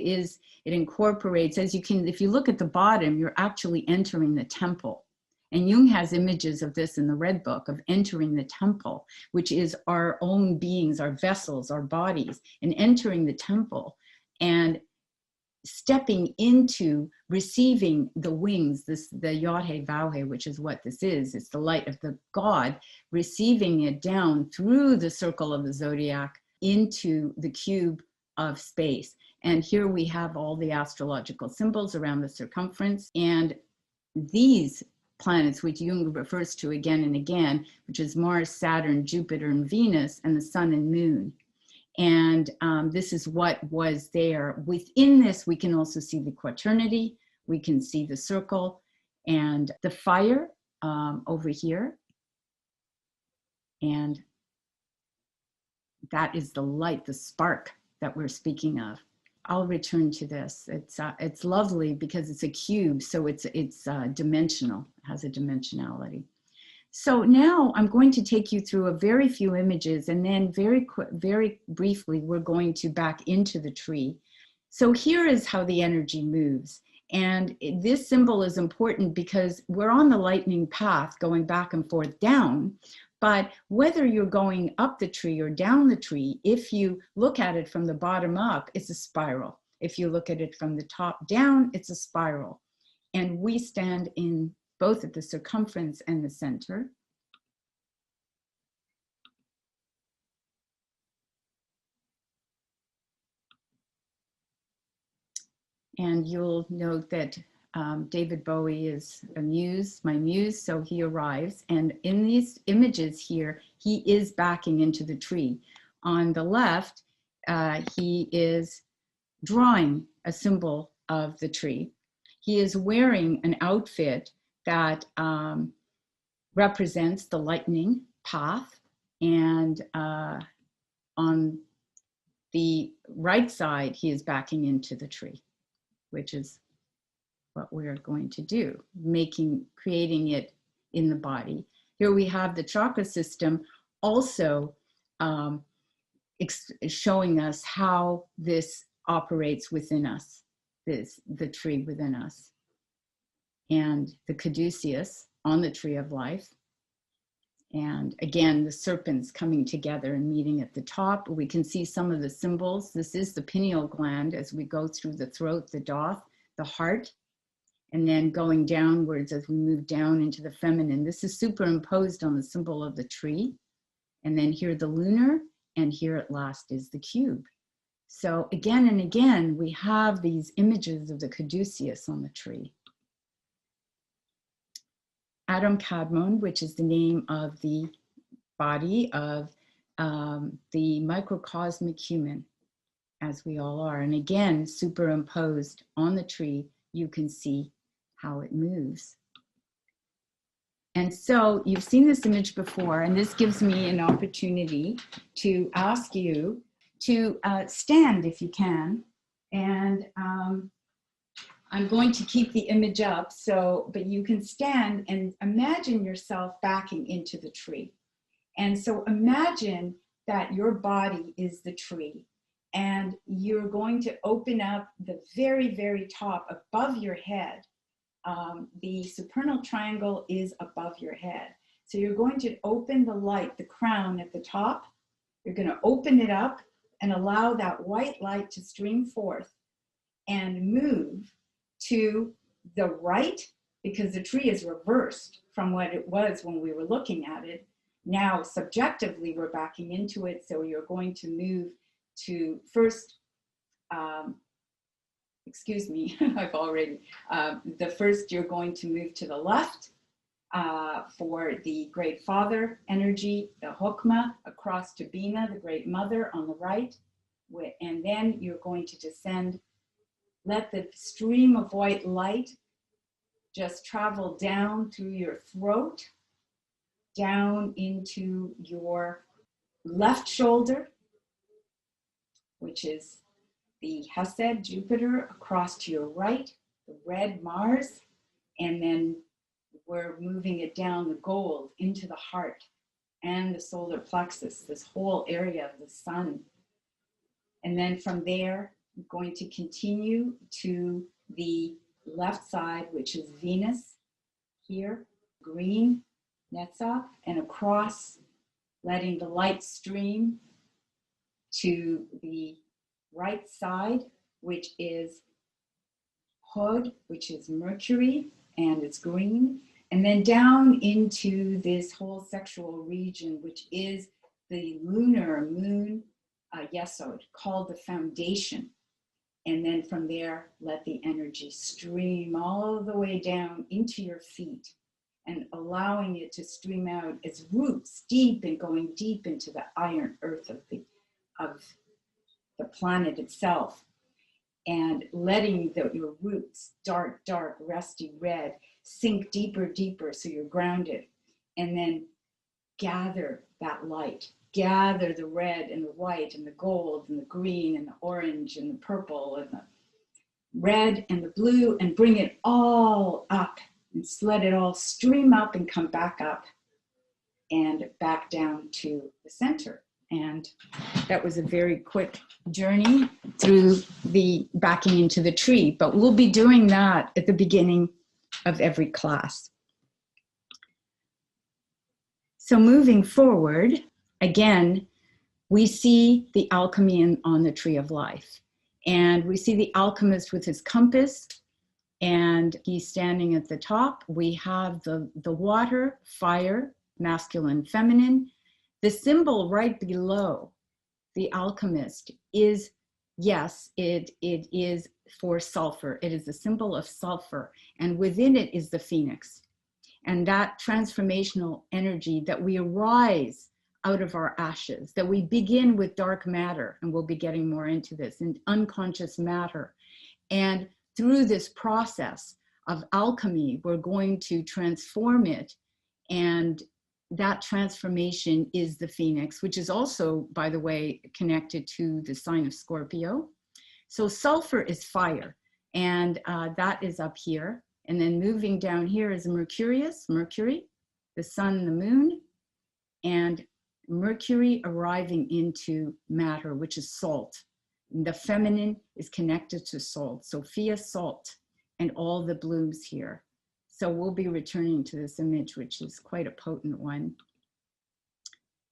incorporates, as you can, if you look at the bottom, you're actually entering the temple. And Jung has images of this in the Red Book, of entering the temple, which is our own beings, our vessels, our bodies, and entering the temple and stepping into receiving the wings, the Yodhe Vauhe, which is what this is. It's the light of the God, receiving it down through the circle of the zodiac into the cube of space. And here we have all the astrological symbols around the circumference. And these planets, which Jung refers to again and again, which is Mars, Saturn, Jupiter, and Venus, and the sun and moon. And this is what was there. Within this, we can also see the quaternity, we can see the circle, and the fire over here. And that is the light, the spark that we're speaking of. I'll return to this. It's lovely because it's a cube, so it's dimensional, it has a dimensionality. So now I'm going to take you through a very few images, and then very briefly, we're going to back into the tree. So here is how the energy moves. And this symbol is important because we're on the lightning path going back and forth down. But whether you're going up the tree or down the tree, if you look at it from the bottom up, it's a spiral. If you look at it from the top down, it's a spiral. And we stand in both at the circumference and the center. And you'll note that David Bowie is a muse, my muse, so he arrives. And in these images here, he is backing into the tree. On the left, he is drawing a symbol of the tree. He is wearing an outfit that represents the lightning path. And on the right side, he is backing into the tree, which is what we're going to do, creating it in the body. Here we have the chakra system also showing us how this operates within us, the tree within us. And the caduceus on the tree of life. And again, the serpents coming together and meeting at the top. We can see some of the symbols. This is the pineal gland as we go through the throat, the doth, the heart, and then going downwards as we move down into the feminine. This is superimposed on the symbol of the tree. And then here the lunar, and here at last is the cube. So again and again, we have these images of the caduceus on the tree. Adam Kadmon, which is the name of the body of the microcosmic human, as we all are. And again, superimposed on the tree, you can see how it moves. And so you've seen this image before, and this gives me an opportunity to ask you to stand if you can. And I'm going to keep the image up, but you can stand and imagine yourself backing into the tree. And so imagine that your body is the tree, and you're going to open up the very, very top above your head. The supernal triangle is above your head. So you're going to open the light, the crown at the top. You're going to open it up and allow that white light to stream forth and move to the right, because the tree is reversed from what it was when we were looking at it. Now, subjectively, we're backing into it. So you're going to move to first, excuse me, I've already, you're going to move to the left for the Great Father energy, the Hokmah, across to Bina, the Great Mother on the right. And then you're going to descend. Let the stream of white light just travel down through your throat, down into your left shoulder, which is the Hesed, Jupiter, across to your right, the red, Mars, and then we're moving it down the gold into the heart and the solar plexus, this whole area of the sun. And then from there, I'm going to continue to the left side, which is Venus here, green, Netzach, and across, letting the light stream to the right side, which is Hod, which is Mercury, and it's green, and then down into this whole sexual region, which is the lunar moon Yesod, called the foundation. And then from there, let the energy stream all the way down into your feet and allowing it to stream out as roots deep and going deep into the iron earth of the planet itself, and letting your roots, dark, rusty red, sink deeper, deeper so you're grounded. And then gather that light, gather the red and the white and the gold and the green and the orange and the purple and the red and the blue, and bring it all up and let it all stream up and come back up and back down to the center. And that was a very quick journey through the backing into the tree, but we'll be doing that at the beginning of every class. So moving forward, again, we see the alchemy on the Tree of Life. And we see the alchemist with his compass, and he's standing at the top. We have the water, fire, masculine, feminine. The symbol right below the alchemist is, yes, it is for sulfur. It is a symbol of sulfur, and within it is the phoenix. And that transformational energy that we arise out of our ashes, that we begin with dark matter, and we'll be getting more into this, and unconscious matter. And through this process of alchemy, we're going to transform it, and that transformation is the phoenix, which is also, by the way, connected to the sign of Scorpio. So sulfur is fire, and that is up here. And then moving down here is Mercury, the sun and the moon, and Mercury arriving into matter, which is salt. And the feminine is connected to salt, Sophia, salt, and all the blooms here. So we'll be returning to this image, which is quite a potent one.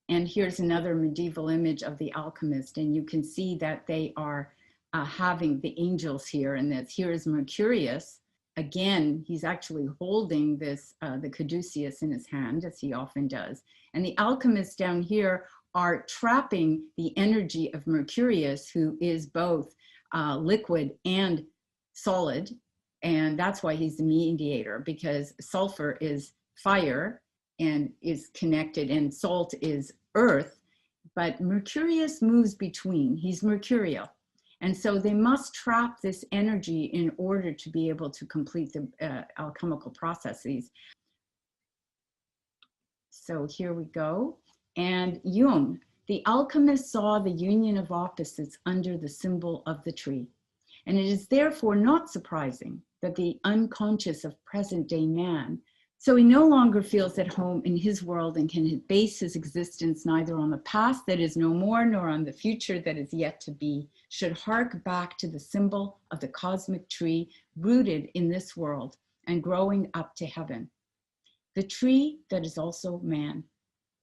And here's another medieval image of the alchemist, and you can see that they are having the angels here, and that here is Mercurius. Again, he's actually holding this, the caduceus in his hand, as he often does. And the alchemists down here are trapping the energy of Mercurius, who is both liquid and solid. And that's why he's the mediator, because sulfur is fire and is connected, and salt is earth. But Mercurius moves between, he's mercurial. And so they must trap this energy in order to be able to complete the alchemical processes. So here we go. And Jung, the alchemist, saw the union of opposites under the symbol of the tree. And it is therefore not surprising that the unconscious of present-day man, so he no longer feels at home in his world and can base his existence neither on the past that is no more nor on the future that is yet to be, should hark back to the symbol of the cosmic tree rooted in this world and growing up to heaven. The tree that is also man.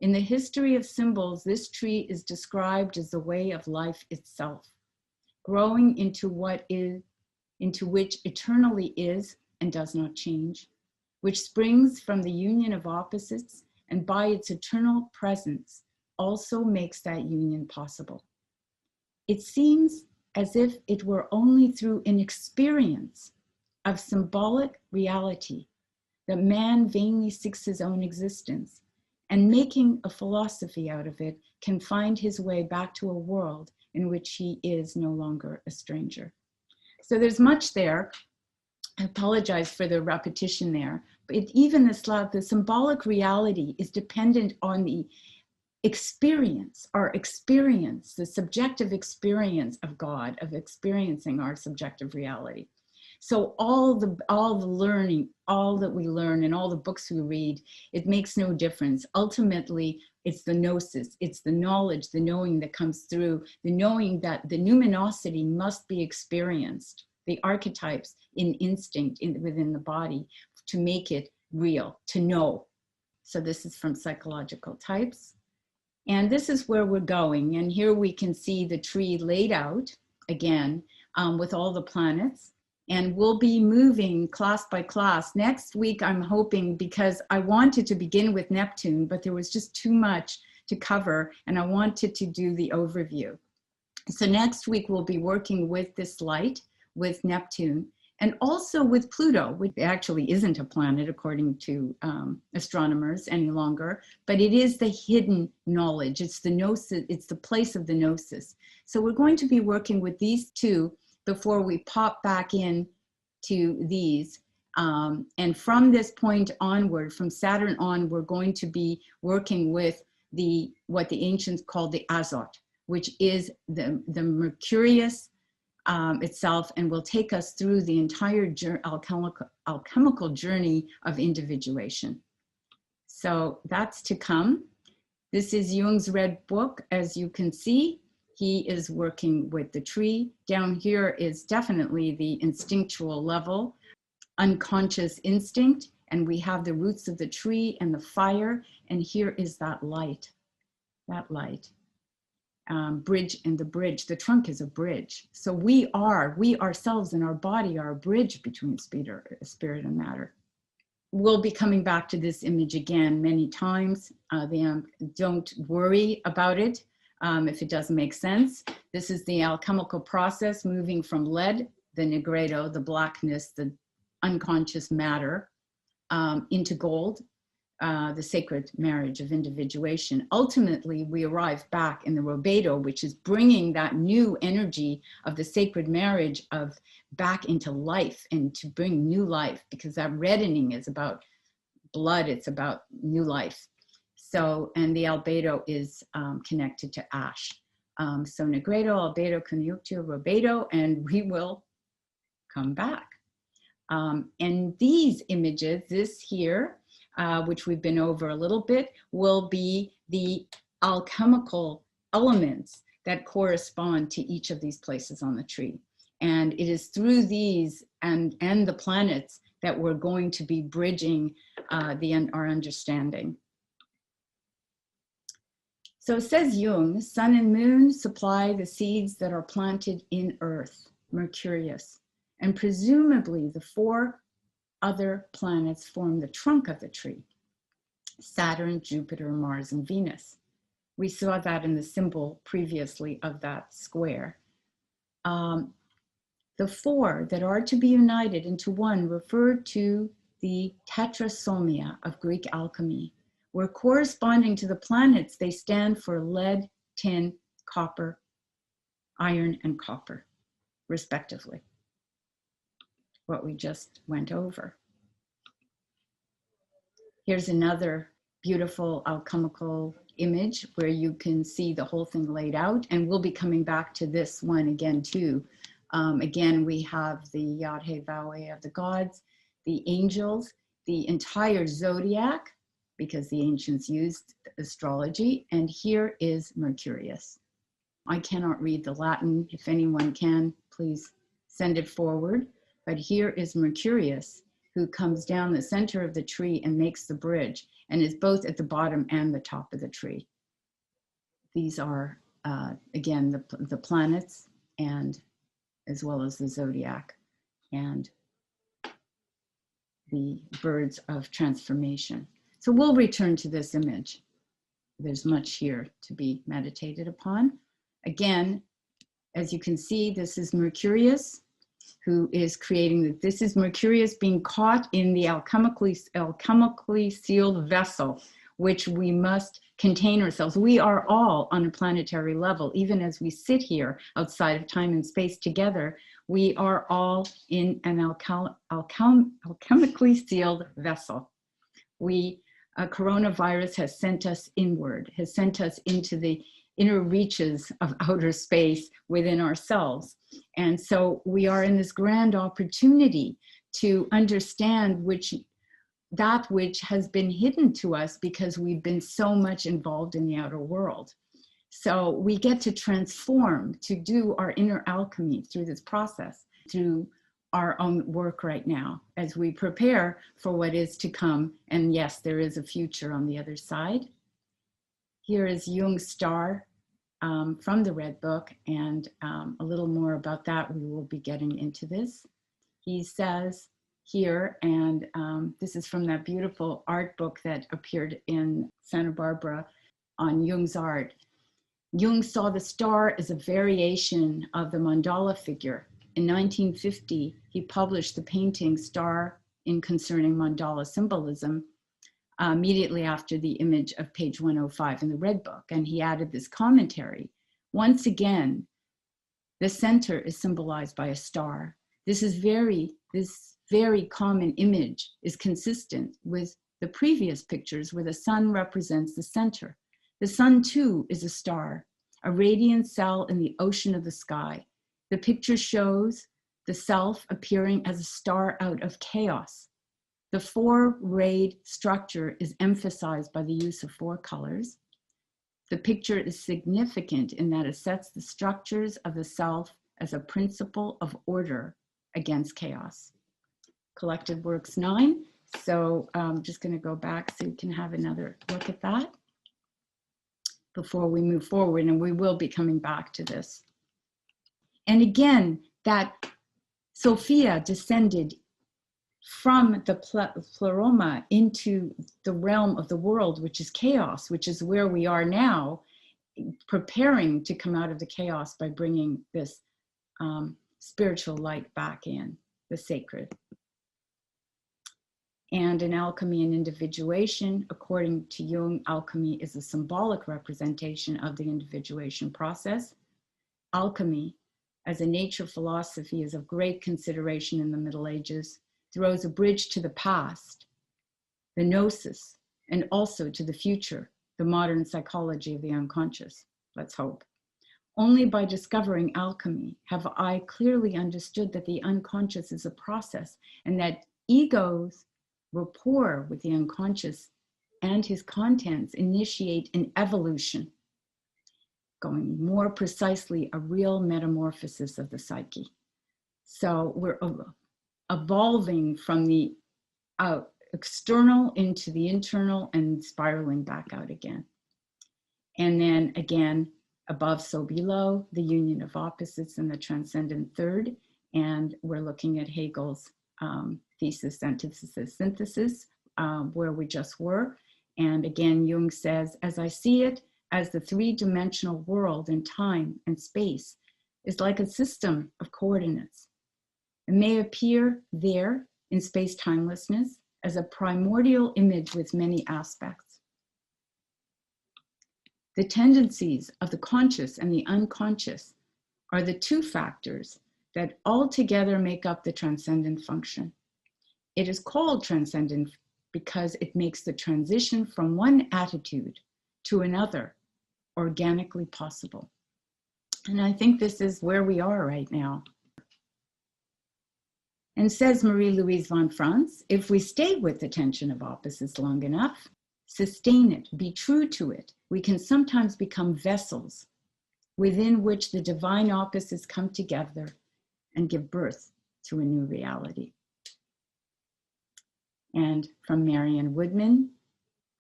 In the history of symbols, this tree is described as the way of life itself, growing into which eternally is and does not change, which springs from the union of opposites, and by its eternal presence also makes that union possible. It seems as if it were only through an experience of symbolic reality that man vainly seeks his own existence, and making a philosophy out of it can find his way back to a world in which he is no longer a stranger. So there's much there. I apologize for the repetition there, but even the symbolic reality is dependent on the experience, our experience, the subjective experience of God, of experiencing our subjective reality. So all the learning, all that we learn and all the books we read, it makes no difference. Ultimately, it's the gnosis, it's the knowledge, the knowing that comes through, the knowing that the numinosity must be experienced, the archetypes in instinct within the body to make it real, to know. So this is from Psychological Types. And this is where we're going. And here we can see the tree laid out again with all the planets. And we'll be moving class by class. Next week, I'm hoping, because I wanted to begin with Neptune, but there was just too much to cover, and I wanted to do the overview. So next week, we'll be working with this light, with Neptune, and also with Pluto, which actually isn't a planet according to astronomers any longer, but it is the hidden knowledge. It's the gnosis, it's the place of the gnosis. So we're going to be working with these two before we pop back in to these. And from this point onward, from Saturn on, we're going to be working with what the ancients called the azot, which is the Mercurius itself, and will take us through the entire alchemical journey of individuation. So that's to come. This is Jung's red book. As you can see, he is working with the tree. Down here is definitely the instinctual level, unconscious instinct, and we have the roots of the tree and the fire, and here is that light, bridge and the bridge. The trunk is a bridge. So we ourselves in our body are a bridge between spirit and matter. We'll be coming back to this image again many times. Don't worry about it if it doesn't make sense. This is the alchemical process moving from lead, the negredo, the blackness, the unconscious matter, into gold, the sacred marriage of individuation. Ultimately, we arrive back in the rubedo, which is bringing that new energy of the sacred marriage of back into life and to bring new life, because that reddening is about blood, it's about new life. So, and the albedo is connected to ash. So negredo, albedo, conjunctio, rubedo, and we will come back. And these images, this here, which we've been over a little bit, will be the alchemical elements that correspond to each of these places on the tree. And it is through these and the planets that we're going to be bridging our understanding. So says Jung, sun and moon supply the seeds that are planted in earth, Mercurius, and presumably the 4 other planets form the trunk of the tree: Saturn, Jupiter, Mars, and Venus. We saw that in the symbol previously of that square. The 4 that are to be united into one refer to the tetrasomia of Greek alchemy, where corresponding to the planets, they stand for lead, tin, copper, iron, and copper, respectively. What we just went over. Here's another beautiful alchemical image where you can see the whole thing laid out, and we'll be coming back to this one again too. Again, we have the Yad-He-Vah-He of the gods, the angels, the entire zodiac, because the ancients used astrology, and here is Mercurius. I cannot read the Latin. If anyone can, please send it forward. But here is Mercurius, who comes down the center of the tree and makes the bridge, and is both at the bottom and the top of the tree. These are, again, the planets, and as well as the zodiac, and the birds of transformation. So we'll return to this image. There's much here to be meditated upon. Again, as you can see, this is Mercurius, who is creating, this is Mercurius being caught in the alchemically sealed vessel, which we must contain ourselves. We are all on a planetary level, even as we sit here outside of time and space together, we are all in an alchemically sealed vessel. Coronavirus has sent us inward, has sent us into the inner reaches of outer space within ourselves. And so we are in this grand opportunity to understand that which has been hidden to us because we've been so much involved in the outer world. So we get to transform, to do our inner alchemy through this process, through our own work right now, as we prepare for what is to come. And yes, there is a future on the other side. Here is Jung's star from the Red Book, and a little more about that. We will be getting into this. He says here, and this is from that beautiful art book that appeared in Santa Barbara on Jung's art. Jung saw the star as a variation of the mandala figure. In 1950, he published the painting Star in Concerning Mandala Symbolism immediately after the image of page 105 in the Red Book. And he added this commentary. Once again, the center is symbolized by a star. This very common image is consistent with the previous pictures where the sun represents the center. The sun too is a star, a radiant cell in the ocean of the sky. The picture shows the self appearing as a star out of chaos. The four-rayed structure is emphasized by the use of four colors. The picture is significant in that it sets the structures of the self as a principle of order against chaos. Collected Works 9. So I'm just going to go back so you can have another look at that before we move forward, and we will be coming back to this. And again, that Sophia descended from the pleroma into the realm of the world, which is chaos, which is where we are now, preparing to come out of the chaos by bringing this spiritual light back in, the sacred. And in alchemy and individuation, according to Jung, alchemy is a symbolic representation of the individuation process. Alchemy, as a nature philosophy, is of great consideration in the Middle Ages, throws a bridge to the past, the gnosis, and also to the future, the modern psychology of the unconscious, let's hope. Only by discovering alchemy have I clearly understood that the unconscious is a process and that ego's rapport with the unconscious and his contents initiate an evolution, going more precisely, a real metamorphosis of the psyche. So we're evolving from the external into the internal and spiraling back out again. And then again, above so below, the union of opposites and the transcendent third. And we're looking at Hegel's thesis, antithesis, synthesis, where we just were. And again, Jung says, as I see it, as the three-dimensional world in time and space is like a system of coordinates. It may appear there in space-timelessness as a primordial image with many aspects. The tendencies of the conscious and the unconscious are the two factors that altogether make up the transcendent function. It is called transcendent because it makes the transition from one attitude to another organically possible. And I think this is where we are right now. And says Marie-Louise von Franz, if we stay with the tension of opposites long enough, sustain it, be true to it, we can sometimes become vessels within which the divine opposites come together and give birth to a new reality. And from Marion Woodman,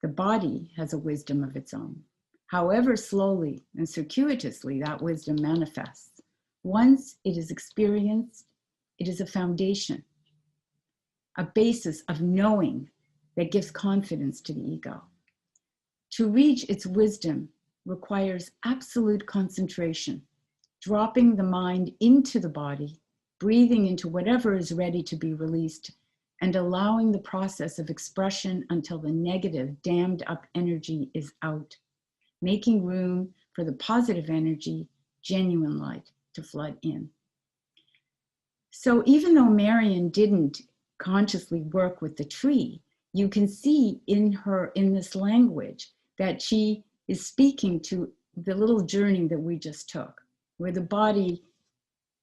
the body has a wisdom of its own. However slowly and circuitously that wisdom manifests, once it is experienced, it is a foundation, a basis of knowing that gives confidence to the ego. To reach its wisdom requires absolute concentration, dropping the mind into the body, breathing into whatever is ready to be released, and allowing the process of expression until the negative, dammed up energy is out, making room for the positive energy, genuine light to flood in. So even though Marion didn't consciously work with the tree, you can see in this language that she is speaking to the little journey that we just took, where the body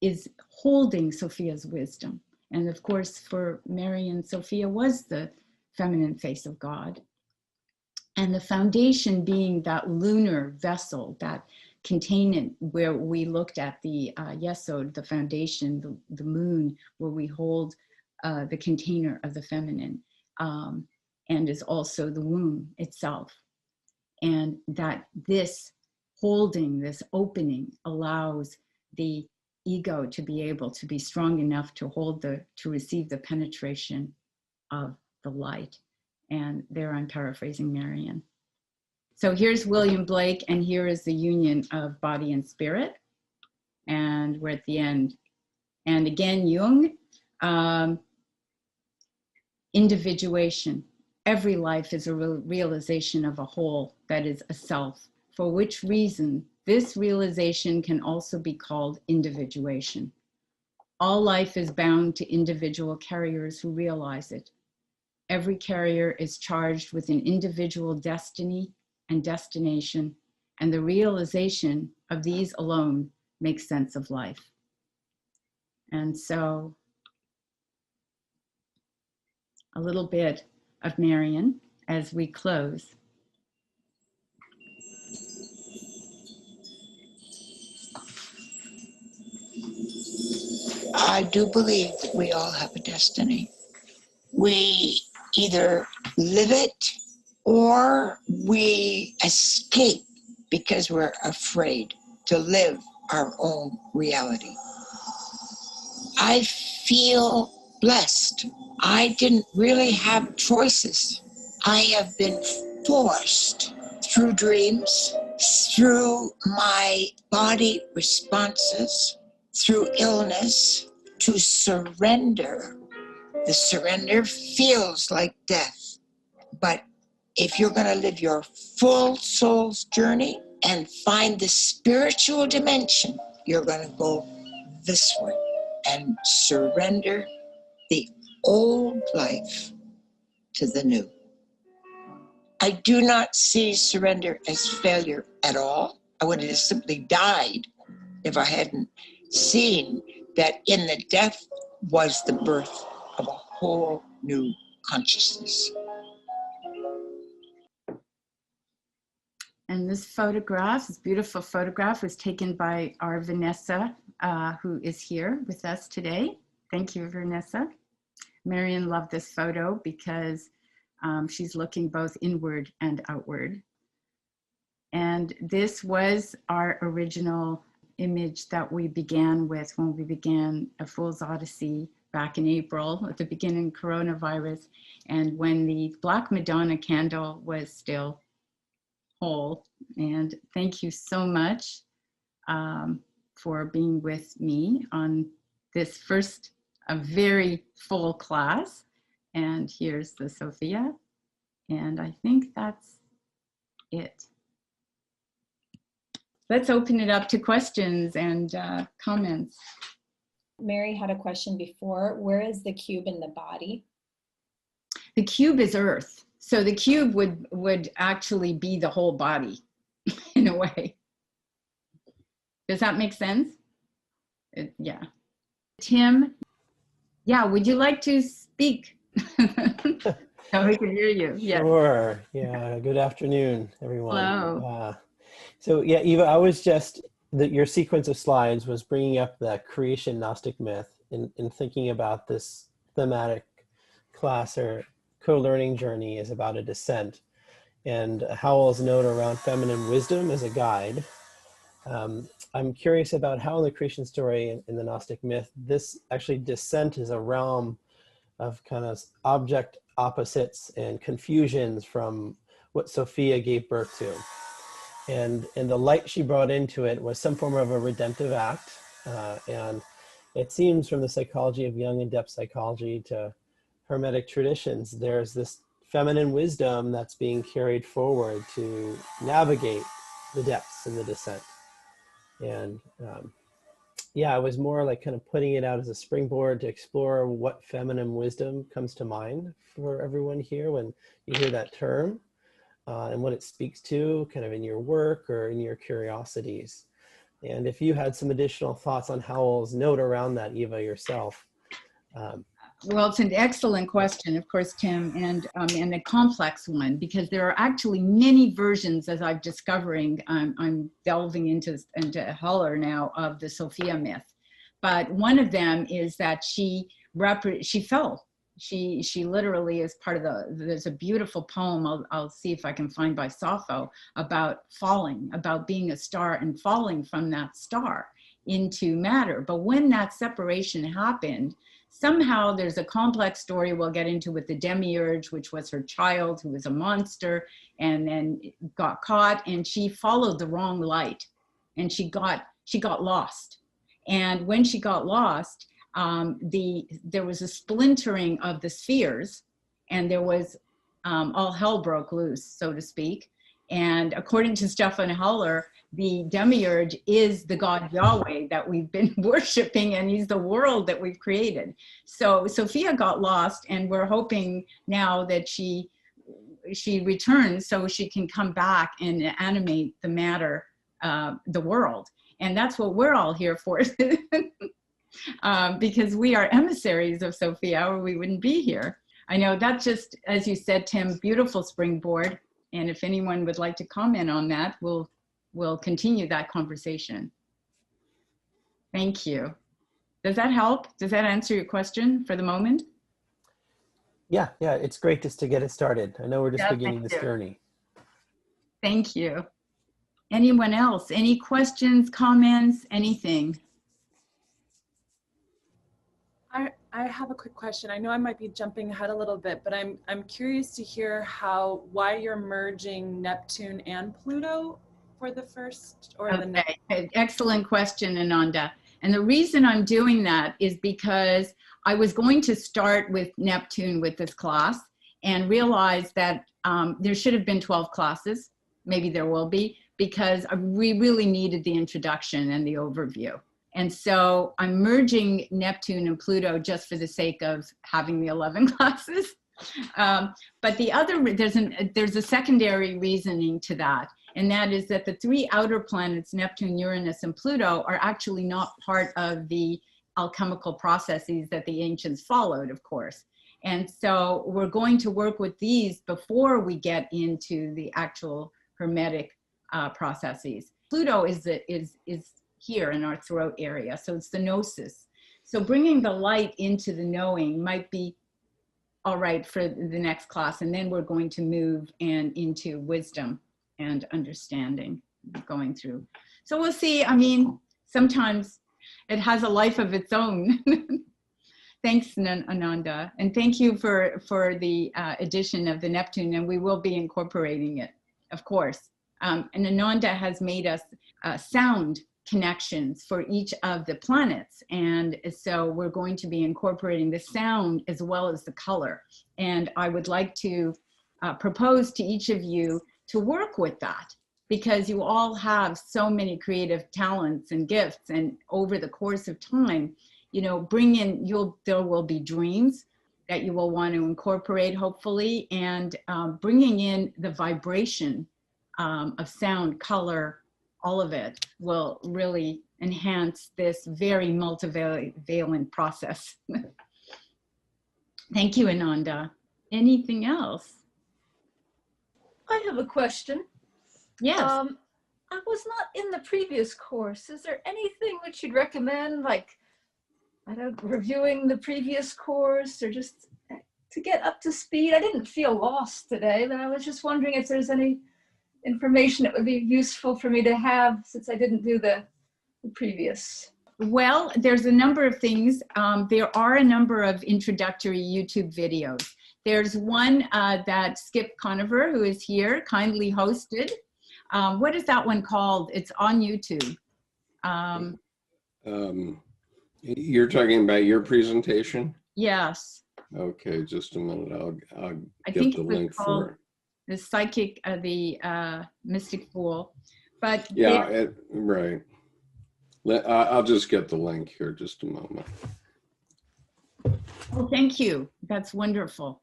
is holding Sophia's wisdom. And of course, for Marion, Sophia was the feminine face of God. And the foundation being that lunar vessel, that containment where we looked at the yesod, the foundation, the moon, where we hold the container of the feminine, and is also the womb itself. And that this holding, this opening, allows the ego to be able to be strong enough to to receive the penetration of the light. And there I'm paraphrasing Marion. So here's William Blake, and here is the union of body and spirit. And we're at the end. And again, Jung, individuation. Every life is a realization of a whole that is a self, for which reason this realization can also be called individuation. All life is bound to individual carriers who realize it. Every carrier is charged with an individual destiny and destination, and the realization of these alone makes sense of life. And so, a little bit of Marion as we close. I do believe that we all have a destiny. We either live it or we escape because we're afraid to live our own reality. I feel blessed. I didn't really have choices. I have been forced through dreams, through my body responses, through illness, to surrender. The surrender feels like death. But if you're going to live your full soul's journey and find the spiritual dimension, you're going to go this way and surrender the old life to the new. I do not see surrender as failure at all. I would have simply died if I hadn't seen that in the death was the birth of a whole new consciousness. And this photograph, this beautiful photograph, was taken by our Vanessa, who is here with us today. Thank you, Vanessa. Marion loved this photo because she's looking both inward and outward. And this was our original image that we began with when we began A Fool's Odyssey back in April, at the beginning of coronavirus, and when the Black Madonna candle was still whole. And thank you so much for being with me on this first, a very full class. And here's the Sophia. And I think that's it. Let's open it up to questions and comments. Mary had a question before. Where is the cube in the body? The cube is Earth. So the cube would actually be the whole body in a way. Does that make sense? Yeah. Tim, yeah, would you like to speak? So we can hear you. Yes. Sure. Yeah. Good afternoon, everyone. Hello. So yeah, Eva, I was just, your sequence of slides was bringing up the creation Gnostic myth in thinking about this thematic class or co-learning journey is about a descent. And Howell's note around feminine wisdom as a guide. I'm curious about how in the creation story in the Gnostic myth, this actually descent is a realm of kind of object opposites and confusions from what Sophia gave birth to. And the light she brought into it was some form of a redemptive act. And it seems from the psychology of Jung and depth psychology to Hermetic traditions, there's this feminine wisdom that's being carried forward to navigate the depths and the descent. And yeah, I was more like kind of putting it out as a springboard to explore what feminine wisdom comes to mind for everyone here when you hear that term, and what it speaks to kind of in your work or in your curiosities. And if you had some additional thoughts on Howell's note around that, Eva, yourself. Well, it's an excellent question, of course, Tim, and a complex one, because there are actually many versions, as I'm discovering. I'm delving into Heller now, of the Sophia myth. But one of them is that she fell. She literally is part of there's a beautiful poem, I'll see if I can find, by Sappho, about falling, about being a star and falling from that star into matter. But when that separation happened, somehow there's a complex story we'll get into with the demiurge, which was her child, who was a monster, and then got caught, and she followed the wrong light, and she got lost. And when she got lost, there was a splintering of the spheres, and there was all hell broke loose, so to speak. And according to Stefan Heller, the demiurge is the God Yahweh that we've been worshiping, and he's the world that we've created. So Sophia got lost, and we're hoping now that she returns so she can come back and animate the matter, the world. And that's what we're all here for, because we are emissaries of Sophia, or we wouldn't be here. I know that's just, as you said, Tim, beautiful springboard. And if anyone would like to comment on that, we'll continue that conversation. Thank you. Does that help? Does that answer your question for the moment? Yeah, it's great just to get it started. I know we're just beginning this journey. Thank you. Anyone else? Any questions, comments, anything? I have a quick question. I know I might be jumping ahead a little bit, but I'm curious to hear why you're merging Neptune and Pluto for the first, or the next. Excellent question, Ananda. And the reason I'm doing that is because I was going to start with Neptune with this class and realized that there should have been 12 classes. Maybe there will be, because we really needed the introduction and the overview. And so I'm merging Neptune and Pluto just for the sake of having the 11 classes. But there's a secondary reasoning to that. And that is that the three outer planets, Neptune, Uranus, and Pluto, are actually not part of the alchemical processes that the ancients followed, of course. And so we're going to work with these before we get into the actual Hermetic processes. Pluto is here in our throat area, so it's the gnosis. So bringing the light into the knowing might be all right for the next class, and then we're going to move into wisdom and understanding going through. So we'll see. I mean, sometimes it has a life of its own. Thanks, Ananda, and thank you for the addition of the Neptune, and we will be incorporating it, of course. And Ananda has made us sound connections for each of the planets, and so we're going to be incorporating the sound as well as the color. And I would like to propose to each of you to work with that, because you all have so many creative talents and gifts, and over the course of time, you know, there will be dreams that you will want to incorporate, hopefully, and bringing in the vibration of sound, color, all of it will really enhance this very multivalent process. Thank you, Ananda. Anything else? I have a question. Yes. I was not in the previous course. Is there anything which you'd recommend, like, I don't know, reviewing the previous course, or just to get up to speed? I didn't feel lost today, but I was just wondering if there's any information that would be useful for me to have, since I didn't do the previous. Well, there's a number of things. There are a number of introductory YouTube videos. There's one that Skip Conover, who is here, kindly hosted. What is that one called? It's on YouTube. You're talking about your presentation? Yes. Okay, just a minute. I'll I get think the it was link called for it. the psychic, the mystic fool. But Yeah, right. I'll just get the link here, just a moment. oh, thank you. That's wonderful.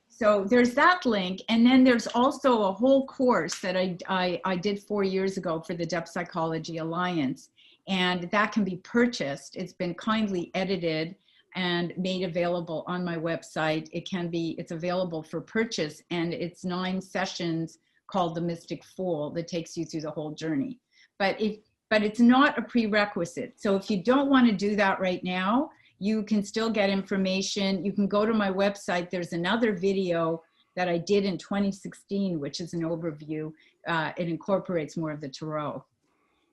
So there's that link. And then there's also a whole course that I did 4 years ago for the Depth Psychology Alliance. And that can be purchased. It's been kindly edited and made available on my website. It's available for purchase, and it's 9 sessions called The Mystic Fool that takes you through the whole journey. But it's not a prerequisite. So if you don't want to do that right now, you can still get information. You can go to my website. There's another video that I did in 2016, which is an overview. It incorporates more of the tarot.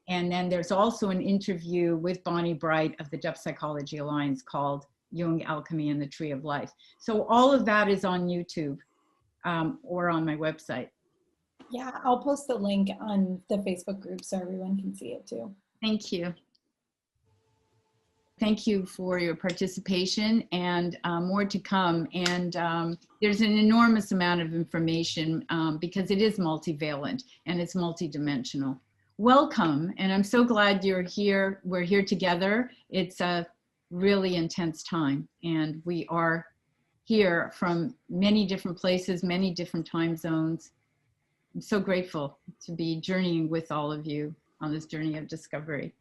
And then there's also an interview with Bonnie Bright of the Depth Psychology Alliance called Jung, Alchemy, and the Tree of Life. So all of that is on YouTube or on my website. Yeah, I'll post the link on the Facebook group so everyone can see it too. Thank you. Thank you for your participation, and more to come. And there's an enormous amount of information because it is multivalent and it's multidimensional. Welcome, and I'm so glad you're here. We're here together. It's a really intense time, and we are here from many different places, many different time zones. I'm so grateful to be journeying with all of you on this journey of discovery.